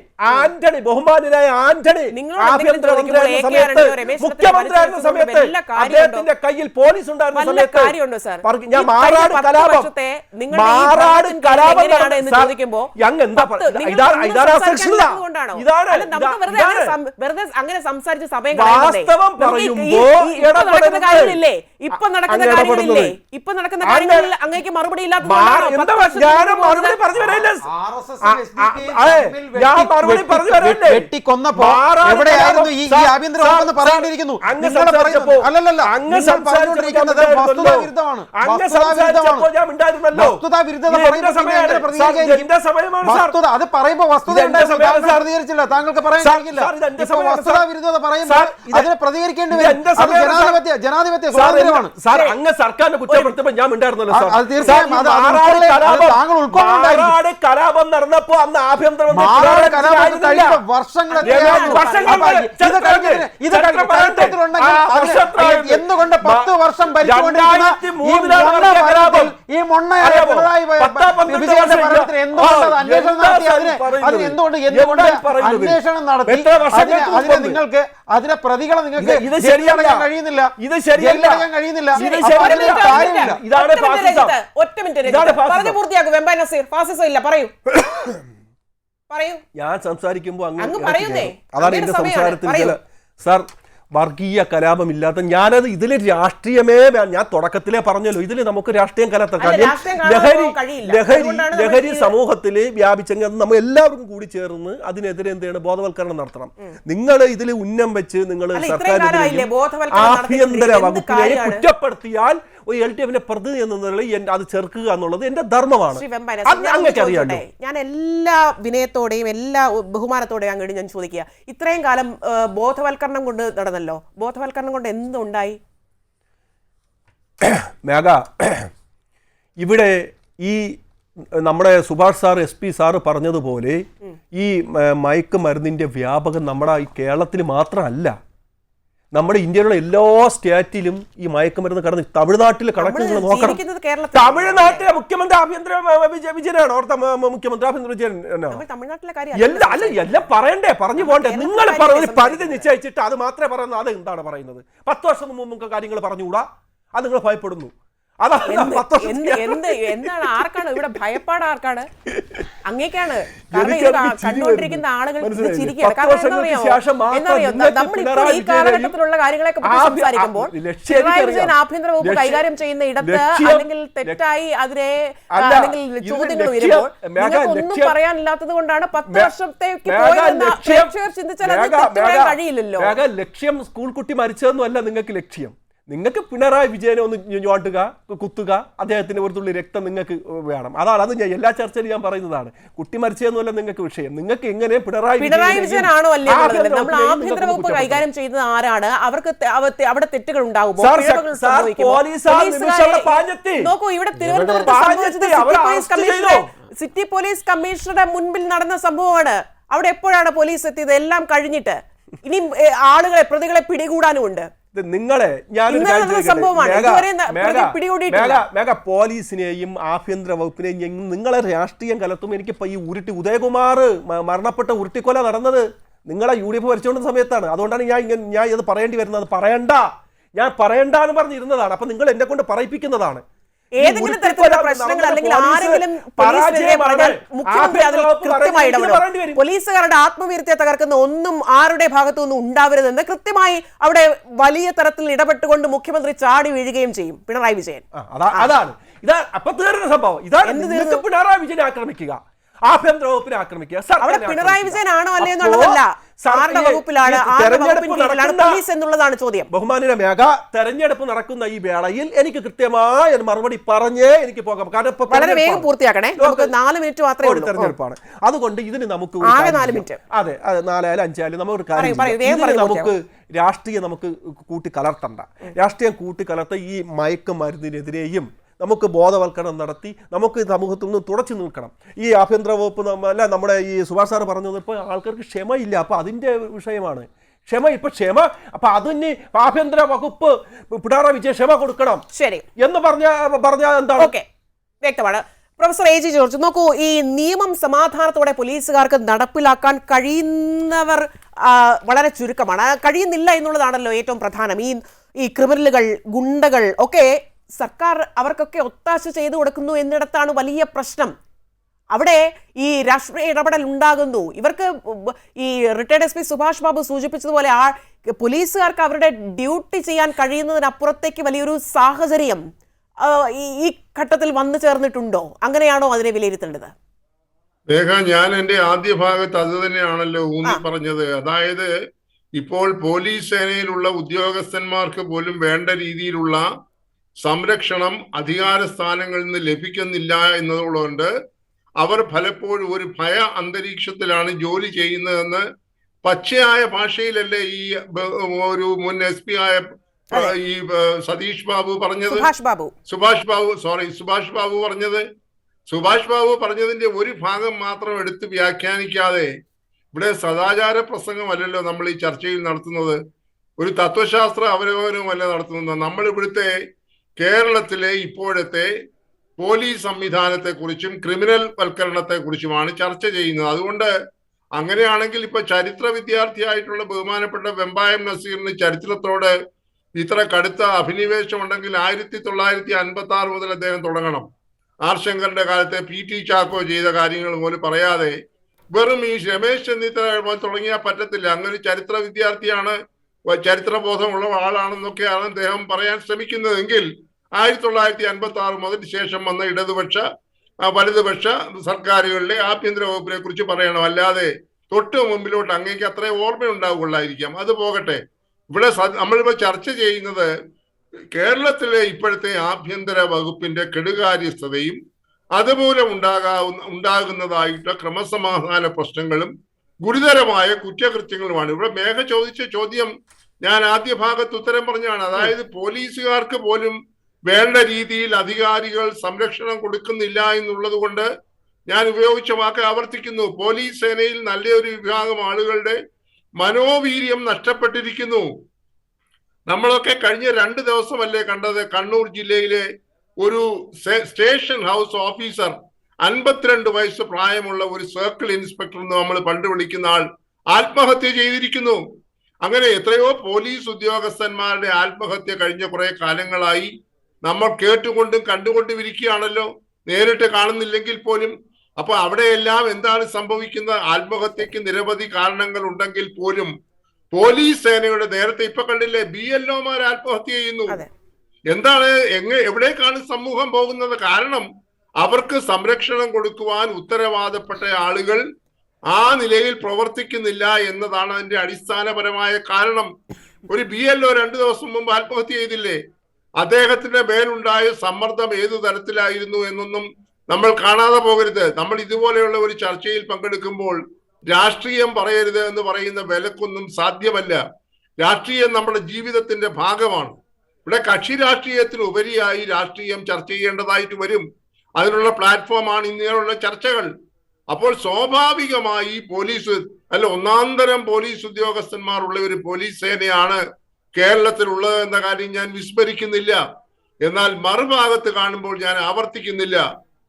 Speaker 4: ബഹുമാനായ ആന്റണി ആഭ്യന്തരമന്ത്രിയായിരുന്ന സമയത്ത്, മുഖ്യമന്ത്രിയായിരുന്ന സമയത്ത്, അദ്ദേഹത്തിന്റെ കയ്യിൽ പോലീസ് ഉണ്ടായിരുന്ന സമയത്ത് ഞാൻ മാറാട് കലാപം വാസ്തവം പറയുമ്പോ
Speaker 1: ഇപ്പൊ നടക്കുന്ന കാര്യങ്ങളിൽ അങ്ങേക്ക് മറുപടി
Speaker 3: വെട്ടിക്കൊന്നപ്പോ എവിടെയായിരുന്നു ഈ ആഭ്യന്തര വകുപ്പ് പറയേണ്ടിയിരിക്കുന്നു? അത് പറയുമ്പോ വസ്തുത പ്രതികരിച്ചില്ല. താങ്കൾക്ക് പറയാനില്ല. വസ്തുതാ വിരുദ്ധത പറയുമ്പോൾ അതിനെ പ്രതികരിക്കേണ്ടി വരും. ജനാധിപത്യ സ്വാതന്ത്ര്യമാണ്.
Speaker 4: സർക്കാരിനെ കുറ്റപ്പെടുത്തുമ്പോ ഞാൻ ഉണ്ടായിരുന്നല്ലോ. കലാപം നടന്നപ്പോ അന്ന് ആഭ്യന്തരമന്ത്രി
Speaker 3: എന്തുകൊണ്ട് 10 വർഷം ഭരിച്ചുകൊണ്ടിരിക്കുന്ന ഈ മൊണ്ണയായ പിണറായി വിജയന്റെ ഭരണത്തിന് എന്തുകൊണ്ട് അന്വേഷണം നടത്തി? അന്വേഷണം നടത്തി അതിനെ നിങ്ങൾക്ക് അതിനെ പ്രതികളെ നിങ്ങൾക്ക് ജയിലടക്കാൻ കഴിയുന്നില്ല.
Speaker 4: ഇത് ശരിയല്ല.
Speaker 3: കഴിയുന്നില്ല.
Speaker 1: ഒറ്റ മിനിറ്റ് പറഞ്ഞു പൂർത്തിയാക്കും. വെമ്പായ നസീർ, ഫാസിസം ഇല്ല, പറയൂ.
Speaker 4: ഞാൻ സംസാരിക്കുമ്പോ
Speaker 1: പറയുന്നേ,
Speaker 4: അതാണ് എന്റെ സംസാരത്തിൽ സാർ വർഗീയ കലാപമില്ലാത്ത ഞാനത് ഇതില് രാഷ്ട്രീയമേ ഞാൻ തുടക്കത്തിലേ പറഞ്ഞല്ലോ, ഇതില് നമുക്ക് രാഷ്ട്രീയം കലർത്താൻ ലഹരി സമൂഹത്തില് വ്യാപിച്ചെങ്കിൽ അത് നമ്മൾ എല്ലാവർക്കും കൂടി ചേർന്ന് അതിനെതിരെ എന്താണ് ബോധവൽക്കരണം നടത്തണം. നിങ്ങൾ ഇതിൽ ഉന്നം വെച്ച് നിങ്ങൾ സർക്കാരിനെ ആഭ്യന്തര വകുപ്പിനെ കുറ്റപ്പെടുത്തിയാൽ ഒരു LTFന്റെ പ്രതി എന്ന നിലയിൽ അത് ചേർക്കുക എന്നുള്ളത് എന്റെ ധർമ്മമാണ്. അങ്ങനെയറിയാലോ.
Speaker 1: ഞാൻ എല്ലാ വിനയത്തോടെയും എല്ലാ ബഹുമാനത്തോടെയും അങ്ങോട്ട് ഞാൻ ചോദിക്കുക, ഇത്രയും കാലം ബോധവൽക്കരണം കൊണ്ട് നടന്നല്ലോ, ബോധവൽക്കരണം കൊണ്ട് എന്തുണ്ടായി?
Speaker 4: മേഘ, ഇവിടെ ഈ നമ്മുടെ സുഭാഷ് സാർ SP സാറ് പറഞ്ഞതുപോലെ ഈ മയക്കുമരുന്നിന്റെ വ്യാപകം നമ്മുടെ ഈ കേരളത്തിൽ മാത്രമല്ല, നമ്മുടെ ഇന്ത്യയിലുള്ള എല്ലാ സ്റ്റേറ്റിലും ഈ മയക്കുമരുന്ന് കടന്ന് തമിഴ്നാട്ടിൽ കണക്കുകൾ നോക്കണം. തമിഴ്നാട്ടിലെ മുഖ്യമന്ത്രി ആഭ്യന്തര വിജയനാണ്. അവിടുത്തെ മുഖ്യമന്ത്രി ആഭ്യന്തര വിജയൻ എല്ലാം പറയണ്ടേ, പറഞ്ഞു പോണ്ടേ? നിങ്ങൾ ഒരു പരിധി നിശ്ചയിച്ചിട്ട് അത് മാത്രമേ പറയുന്നത്. അത് എന്താണ് പറയുന്നത്? 10 വർഷം മുമ്പ് കാര്യങ്ങൾ പറഞ്ഞുകൂടാ? അത് നിങ്ങൾ ഭയപ്പെടുന്നു.
Speaker 1: എന്താണ്? ആർക്കാണ് ഇവിടെ ഭയപ്പാട്? ആർക്കാണ്? അങ്ങേക്കാണ്. കാരണം ഇത് കണ്ടുകൊണ്ടിരിക്കുന്ന ആളുകൾ ചിരിക്കുകയാണ്. കാരണം എന്നറിയോ, നമ്മളിപ്പോൾ ഈ കാലഘട്ടത്തിലുള്ള കാര്യങ്ങളൊക്കെ സംസാരിക്കുമ്പോൾ പിണറായി വിജയൻ ആഭ്യന്തര വകുപ്പ് കൈകാര്യം ചെയ്യുന്ന ഇടത്ത് അല്ലെങ്കിൽ തെറ്റായി അതിനെ അല്ലെങ്കിൽ ചോദ്യങ്ങൾ വരുമ്പോൾ നിങ്ങൾക്ക് ഒന്നും പറയാനില്ലാത്തത് കൊണ്ടാണ് 10 വർഷത്തേക്ക് പോയതെന്ന് ചിന്തിച്ചാൽ അത് തെറ്റുപറയാൻ കഴിയില്ലല്ലോ.
Speaker 4: ലക്ഷ്യം സ്കൂൾ കുട്ടി മരിച്ചതൊന്നും അല്ല നിങ്ങൾക്ക് ലക്ഷ്യം. നിങ്ങൾക്ക് പിണറായി വിജയനെ ഒന്ന് ഞോട്ടുക, കുത്തുക, അദ്ദേഹത്തിന്റെ ഒരു തുള്ളി രക്തം നിങ്ങൾക്ക് വേണം. അതാണ് അത് ഞാൻ എല്ലാ ചർച്ചയിലും ഞാൻ പറയുന്നതാണ്. കുട്ടി മരിച്ചതെന്നല്ല നിങ്ങൾക്ക് വിഷയം. നിങ്ങൾക്ക് എങ്ങനെ പിണറായി
Speaker 1: വിജയനാണോ അല്ലേ? നമ്മൾ ആഭ്യന്തര വകുപ്പ് കൈകാര്യം ചെയ്യുന്നത് ആരാണ്? അവർക്ക് അവിടെ തെറ്റുകൾ ഉണ്ടാകുമോ? നോക്കൂ, ഇവിടെ തിരുവനന്തപുരത്ത് സിറ്റി പോലീസ് കമ്മീഷണറുടെ മുൻപിൽ നടന്ന സംഭവമാണ്. അവിടെ എപ്പോഴാണ് പോലീസ് എത്തിയത്? എല്ലാം കഴിഞ്ഞിട്ട് ഇനി ആളുകളെ പ്രതികളെ പിടികൂടാനുമുണ്ട്.
Speaker 4: നിങ്ങളെ പോലീസിനെയും ആഭ്യന്തര വകുപ്പിനെയും നിങ്ങളെ രാഷ്ട്രീയം കലർത്തും. എനിക്കിപ്പോ ഈ ഉദയകുമാർ മരണപ്പെട്ട ഉരുട്ടിക്കൊല നടന്നത് നിങ്ങളെ UDF ഭരിച്ചുകൊണ്ട സമയത്താണ്. അതുകൊണ്ടാണ് ഞാൻ ഇത് പറയേണ്ടി വരുന്നത്. അത് പറയണ്ട, ഞാൻ പറയണ്ട എന്ന് പറഞ്ഞിരുന്നതാണ്. അപ്പൊ നിങ്ങൾ എന്നെ കൊണ്ട് പറയിപ്പിക്കുന്നതാണ്.
Speaker 1: ഏതെങ്കിലും തരത്തിലുള്ള പ്രശ്നങ്ങൾ അല്ലെങ്കിൽ ആരെങ്കിലും മുഖ്യമന്ത്രി അതിൽ കൃത്യമായി ഇടപെടും. പോലീസുകാരുടെ ആത്മവീര്യത്തെ തകർക്കുന്ന ഒന്നും ആരുടെ ഭാഗത്തുനിന്നും ഉണ്ടാവരുതെന്ന് കൃത്യമായി അവിടെ വലിയ തരത്തിൽ ഇടപെട്ടുകൊണ്ട് മുഖ്യമന്ത്രി ചാടി വീഴുകയും ചെയ്യും പിണറായി വിജയൻ.
Speaker 4: അതാണ് അപ്പൊ തീർന്ന സംഭവം. ഇതാണ് പിണറായി വിജയനെ ആക്രമിക്കുക, ആഭ്യന്തര വകുപ്പിനെ ആക്രമിക്കുക.
Speaker 1: അവിടെ പിണറായി വിജയൻ ആണോ അല്ലേ എന്നുള്ളതല്ല, ആരുടെ വകുപ്പിലാണ്, ആരുടെ വകുപ്പിൻ കീഴിലാണ് പോലീസ് എന്നുള്ളതാണ് ചോദ്യം.
Speaker 4: ബഹുമാനിയ മേഘ, തെരഞ്ഞെടുപ്പ് നടക്കുന്ന ഈ വേളയിൽ എനിക്ക് കൃത്യമായ ഒരു മറുപടി പറഞ്ഞേ എനിക്ക് പോകാം. കാരണം
Speaker 1: വളരെ വേഗം പൂർത്തിയാക്കണേ, നമുക്ക് 4 മിനിറ്റ് മാത്രമേ ഉള്ളൂ.
Speaker 4: തെരഞ്ഞെടുപ്പാണ്, അതുകൊണ്ട് ഇതിന് നമുക്ക്
Speaker 1: ആകെ 4 മിനിറ്റ്.
Speaker 4: അതെ, 4 ആയാലും 5 ആയാലും നമുക്ക് നമുക്ക് രാഷ്ട്രീയം നമുക്ക് കൂട്ടിക്കലർത്തണ്ട. രാഷ്ട്രീയം കൂട്ടിക്കലർത്ത ഈ മയക്കുമരുന്നിനെതിരെയും നമുക്ക് ബോധവൽക്കരണം നടത്തി നമുക്ക് സമൂഹത്തിൽ നിന്ന് തുടച്ചു നിൽക്കണം. ഈ ആഭ്യന്തര വകുപ്പ് അല്ല, നമ്മുടെ ഈ സുഭാഷ് സാറ് പറഞ്ഞത് ഇപ്പോൾ ആൾക്കാർക്ക് ക്ഷമയില്ല. അപ്പോൾ അതിൻ്റെ വിഷയമാണ് ക്ഷമ. അപ്പൊ അതിന് ആഭ്യന്തര വകുപ്പ് പിണറായി വിജയൻ ക്ഷമ കൊടുക്കണം
Speaker 1: ശരി എന്ന്
Speaker 4: പറഞ്ഞാൽ എന്താണ്?
Speaker 1: ഓക്കെ, വ്യക്തമാണ്. പ്രൊഫസർ എ ജി ജോർജ്, നോക്കൂ, ഈ നിയമം സമാധാനത്തോടെ പോലീസുകാർക്ക് നടപ്പിലാക്കാൻ കഴിയുന്നവർ വളരെ ചുരുക്കമാണ്. കഴിയുന്നില്ല എന്നുള്ളതാണല്ലോ ഏറ്റവും പ്രധാനം. ഈ ക്രിമിനലുകൾ, ഗുണ്ടകൾ ഒക്കെ സർക്കാർ അവർക്കൊക്കെ ഒത്താശ ചെയ്തു കൊടുക്കുന്നു എന്നിടത്താണ് വലിയ പ്രശ്നം. അവിടെ ഈ രാഷ്ട്രീയ ഇടപെടൽ ഉണ്ടാകുന്നു. ഇവർക്ക് ഈ റിട്ടയർഡ് SP സുഭാഷ് ബാബു സൂചിപ്പിച്ചതുപോലെ പോലീസുകാർക്ക് അവരുടെ ഡ്യൂട്ടി ചെയ്യാൻ കഴിയുന്നതിനപ്പുറത്തേക്ക് വലിയൊരു സാഹചര്യം ഈ ഘട്ടത്തിൽ വന്നു ചേർന്നിട്ടുണ്ടോ? അങ്ങനെയാണോ അതിനെ വിലയിരുത്തേണ്ടത്?
Speaker 5: രേഖ, ഞാൻ എന്റെ ആദ്യ ഭാഗത്ത് അത് തന്നെയാണല്ലോ ഊന്നി പറഞ്ഞത്. അതായത് ഇപ്പോൾ പോലീസ് സേനയിലുള്ള ഉദ്യോഗസ്ഥന്മാർക്ക് പോലും വേണ്ട രീതിയിലുള്ള സംരക്ഷണം അധികാര സ്ഥാനങ്ങളിൽ നിന്ന് ലഭിക്കുന്നില്ല എന്നതുകൊണ്ട് അവർ പലപ്പോഴും ഒരു ഭയ അന്തരീക്ഷത്തിലാണ് ജോലി ചെയ്യുന്നതെന്ന് പച്ചയായ ഭാഷയിലല്ലേ ഈ ഒരു മുൻ SP ആയ ഈ സതീഷ് ബാബു പറഞ്ഞത്, സുഭാഷ് ബാബു പറഞ്ഞതിന്റെ ഒരു ഭാഗം മാത്രം എടുത്ത് വ്യാഖ്യാനിക്കാതെ, ഇവിടെ സദാചാര പ്രസംഗമല്ലല്ലോ നമ്മൾ ഈ ചർച്ചയിൽ നടത്തുന്നത്, ഒരു തത്വശാസ്ത്ര അവലോകനവുമല്ല നടത്തുന്നത്. നമ്മൾ ഇവിടുത്തെ കേരളത്തിലെ ഇപ്പോഴത്തെ പോലീസ് സംവിധാനത്തെക്കുറിച്ചും ക്രിമിനൽ വൽക്കരണത്തെക്കുറിച്ചുമാണ് ചർച്ച ചെയ്യുന്നത്. അതുകൊണ്ട് അങ്ങനെയാണെങ്കിൽ ഇപ്പൊ ചരിത്ര വിദ്യാർത്ഥിയായിട്ടുള്ള ബഹുമാനപ്പെട്ട വെമ്പായം നസീറിന് ചരിത്രത്തോട് ഇത്ര കടുത്ത അഭിനിവേശം ഉണ്ടെങ്കിൽ 1956 മുതൽ അദ്ദേഹം തുടങ്ങണം. ആർ ശങ്കറിന്റെ കാലത്തെ PT ചാക്കോ ചെയ്ത കാര്യങ്ങൾ പോലും പറയാതെ വെറും ഈ രമേശ് ചെന്നിത്തല തുടങ്ങിയാൽ പറ്റത്തില്ല. അങ്ങനെ ചരിത്ര വിദ്യാർത്ഥിയാണ്, ചരിത്രബോധമുള്ള ആളാണെന്നൊക്കെയാണ് അദ്ദേഹം പറയാൻ ശ്രമിക്കുന്നതെങ്കിൽ 1956 മുതൽ ശേഷം വന്ന ഇടതുപക്ഷ വലതുപക്ഷ സർക്കാരുകളിലെ ആഭ്യന്തര വകുപ്പിനെ കുറിച്ച് പറയണം. അല്ലാതെ തൊട്ട് മുമ്പിലോട്ട് അങ്ങേക്ക് അത്രേ ഓർമ്മയുണ്ടാവുകയുള്ളായിരിക്കാം. അത് പോകട്ടെ. ഇവിടെ നമ്മളിപ്പോൾ ചർച്ച ചെയ്യുന്നത് കേരളത്തിലെ ഇപ്പോഴത്തെ ആഭ്യന്തര വകുപ്പിന്റെ കെടുകാര്യസ്ഥതയും അതുമൂലം ഉണ്ടാകുന്നതായിട്ടുള്ള ക്രമസമാധാന പ്രശ്നങ്ങളും ഗുരുതരമായ കുറ്റകൃത്യങ്ങളുമാണ്. ഇവിടെ മേഘ ചോദിച്ച ചോദ്യം ഞാൻ ആദ്യ ഭാഗത്ത് ഉത്തരം പറഞ്ഞാണ്. അതായത് പോലീസുകാർക്ക് പോലും വേണ്ട രീതിയിൽ അധികാരികൾ സംരക്ഷണം കൊടുക്കുന്നില്ല എന്നുള്ളത് കൊണ്ട് ഞാൻ ഉപയോഗിച്ച വാക്ക് ആവർത്തിക്കുന്നു. പോലീസ് സേനയിൽ നല്ലൊരു വിഭാഗം ആളുകളുടെ മനോവീര്യം നഷ്ടപ്പെട്ടിരിക്കുന്നു. നമ്മളൊക്കെ കഴിഞ്ഞ 2 ദിവസമല്ലേ കണ്ടത്, കണ്ണൂർ ജില്ലയിലെ ഒരു സ്റ്റേഷൻ ഹൗസ് ഓഫീസർ 52 വയസ്സ് പ്രായമുള്ള ഒരു സർക്കിൾ ഇൻസ്പെക്ടർ എന്ന് നമ്മൾ പണ്ട് വിളിക്കുന്ന ആൾ ആത്മഹത്യ ചെയ്തിരിക്കുന്നു. അങ്ങനെ എത്രയോ പോലീസ് ഉദ്യോഗസ്ഥന്മാരുടെ ആത്മഹത്യ കഴിഞ്ഞ കുറെ കാലങ്ങളായി നമ്മൾ കേട്ടുകൊണ്ടും കണ്ടുകൊണ്ടും ഇരിക്കുകയാണല്ലോ, നേരിട്ട് കാണുന്നില്ലെങ്കിൽ പോലും. അപ്പൊ അവിടെയെല്ലാം എന്താണ് സംഭവിക്കുന്നത്? ആത്മഹത്യക്ക് നിരവധി കാരണങ്ങൾ ഉണ്ടെങ്കിൽ പോലും പോലീസ് സേനയുടെ നേരത്തെ ഇപ്പൊ കണ്ടില്ലേ BLOമാർ ആത്മഹത്യ ചെയ്യുന്നു. എന്താണ് എവിടേക്കാണ് സമൂഹം പോകുന്നത്? കാരണം അവർക്ക് സംരക്ഷണം കൊടുക്കുവാൻ ഉത്തരവാദപ്പെട്ട ആളുകൾ ആ നിലയിൽ പ്രവർത്തിക്കുന്നില്ല എന്നതാണ് അതിന്റെ അടിസ്ഥാനപരമായ കാരണം. ഒരു BLO 2 ദിവസം മുമ്പ് ആത്മഹത്യ ചെയ്തില്ലേ? അദ്ദേഹത്തിന്റെ മേലുണ്ടായ സമ്മർദ്ദം ഏതു തരത്തിലായിരുന്നു എന്നൊന്നും നമ്മൾ കാണാതെ പോകരുത്. നമ്മൾ ഇതുപോലെയുള്ള ഒരു ചർച്ചയിൽ പങ്കെടുക്കുമ്പോൾ രാഷ്ട്രീയം പറയരുത് എന്ന് പറയുന്ന വിലക്കൊന്നും സാധ്യമല്ല. രാഷ്ട്രീയം നമ്മുടെ ജീവിതത്തിന്റെ ഭാഗമാണ്. ഇവിടെ കക്ഷി രാഷ്ട്രീയത്തിന് ഉപരിയായി രാഷ്ട്രീയം ചർച്ച ചെയ്യേണ്ടതായിട്ട് വരും. അതിനുള്ള പ്ലാറ്റ്ഫോമാണ് ഇങ്ങനെയുള്ള ചർച്ചകൾ. അപ്പോൾ സ്വാഭാവികമായി പോലീസ് ഒന്നാന്തരം പോലീസ് ഉദ്യോഗസ്ഥന്മാരുള്ള ഒരു പോലീസ് സേനയാണ് കേരളത്തിലുള്ളത് എന്ന കാര്യം ഞാൻ വിസ്മരിക്കുന്നില്ല. എന്നാൽ മറുഭാഗത്ത് കാണുമ്പോൾ ഞാൻ ആവർത്തിക്കുന്നില്ല,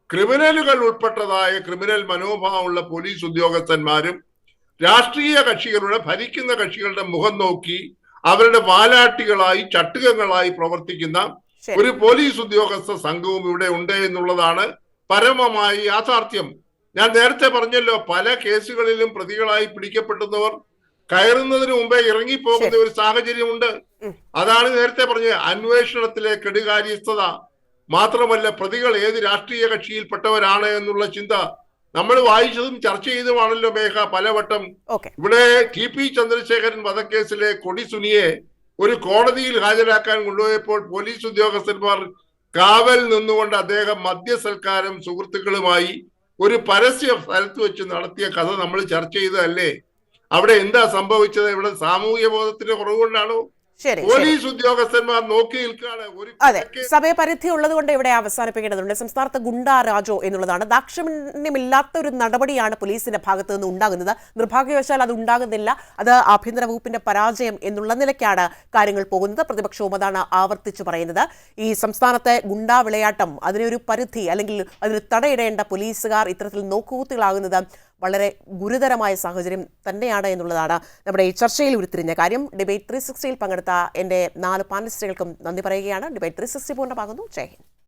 Speaker 5: ക്രിമിനലുകൾ ഉൾപ്പെട്ടതായ ക്രിമിനൽ മനോഭാവമുള്ള പോലീസ് ഉദ്യോഗസ്ഥന്മാരും രാഷ്ട്രീയ കക്ഷികളുടെ ഭരിക്കുന്ന കക്ഷികളുടെ മുഖം നോക്കി അവരുടെ വാലാട്ടികളായി ചട്ടുകങ്ങളായി പ്രവർത്തിക്കുന്ന ഒരു പോലീസ് ഉദ്യോഗസ്ഥ സംഘവും ഇവിടെ ഉണ്ട് എന്നുള്ളതാണ് പരമമായ യാഥാർത്ഥ്യം. ഞാൻ നേരത്തെ പറഞ്ഞല്ലോ, പല കേസുകളിലും പ്രതികളായി പിടിക്കപ്പെടുന്നവർ കയറുന്നതിന് മുമ്പേ ഇറങ്ങിപ്പോകുന്ന ഒരു സാഹചര്യമുണ്ട്. അതാണ് നേരത്തെ പറഞ്ഞത്, അന്വേഷണത്തിലെ കെടുകാര്യസ്ഥത മാത്രമല്ല പ്രതികൾ ഏത് രാഷ്ട്രീയ കക്ഷിയിൽപ്പെട്ടവരാണ് എന്നുള്ള ചിന്ത. നമ്മൾ വായിച്ചതും ചർച്ച ചെയ്തതുമാണല്ലോ മേഘ പലവട്ടം.
Speaker 1: ഓക്കെ.
Speaker 5: ഇവിടെ TP ചന്ദ്രശേഖരൻ വധക്കേസിലെ കൊടിസുനിയെ ഒരു കോടതിയിൽ ഹാജരാക്കാൻ കൊണ്ടുപോയപ്പോൾ പോലീസ് ഉദ്യോഗസ്ഥന്മാർ കാവൽ നിന്നുകൊണ്ട് അദ്ദേഹം മദ്യസൽക്കാരം സുഹൃത്തുക്കളുമായി ഒരു പരസ്യ സ്ഥലത്ത് വെച്ച് നടത്തിയ കഥ നമ്മൾ ചർച്ച ചെയ്തതല്ലേ? അവിടെ എന്താ സംഭവിച്ചത്? ഇവിടെ സാമൂഹ്യ ബോധത്തിന്റെ കുറവുകൊണ്ടാണോ?
Speaker 1: ശരി,
Speaker 5: പോലീസ് ഉദ്യോഗസ്ഥന്മാർ നോക്കി നിൽക്കുകയാണ്.
Speaker 1: അതെ, സമയപരിധി ഉള്ളതുകൊണ്ട് ഇവിടെ അവസാനിപ്പിക്കേണ്ടതുണ്ട്. സംസ്ഥാനത്ത് ഗുണ്ടാ രാജോ എന്നുള്ളതാണ്. ദാക്ഷിണ്യമില്ലാത്ത ഒരു നടപടിയാണ് പോലീസിന്റെ ഭാഗത്തു നിന്ന് ഉണ്ടാകുന്നത്. നിർഭാഗ്യവശാൽ അത് ഉണ്ടാകുന്നില്ല. അത് ആഭ്യന്തര വകുപ്പിന്റെ പരാജയം എന്നുള്ള നിലയ്ക്കാണ് കാര്യങ്ങൾ പോകുന്നത്. പ്രതിപക്ഷവും അതാണ് ആവർത്തിച്ചു പറയുന്നത്. ഈ സംസ്ഥാനത്തെ ഗുണ്ടാ വിളയാട്ടം, അതിനൊരു പരിധി അല്ലെങ്കിൽ അതിന് തടയിടേണ്ട പോലീസുകാർ ഇത്തരത്തിൽ നോക്കുകൂത്തുകളാകുന്നത് വളരെ ഗുരുതരമായ സാഹചര്യം തന്നെയാണ് എന്നുള്ളതാണ് നമ്മുടെ ഈ ചർച്ചയിൽ ഉരുത്തിരിഞ്ഞ കാര്യം. ഡിബേറ്റ് 360യിൽ പങ്കെടുത്ത എൻ്റെ 4 പാനലിസ്റ്റുകൾക്കും നന്ദി പറയുകയാണ്. ഡിബേറ്റ് 360 പൂർണ്ണമാകുന്നു. ജയ് ഹിന്ദ്.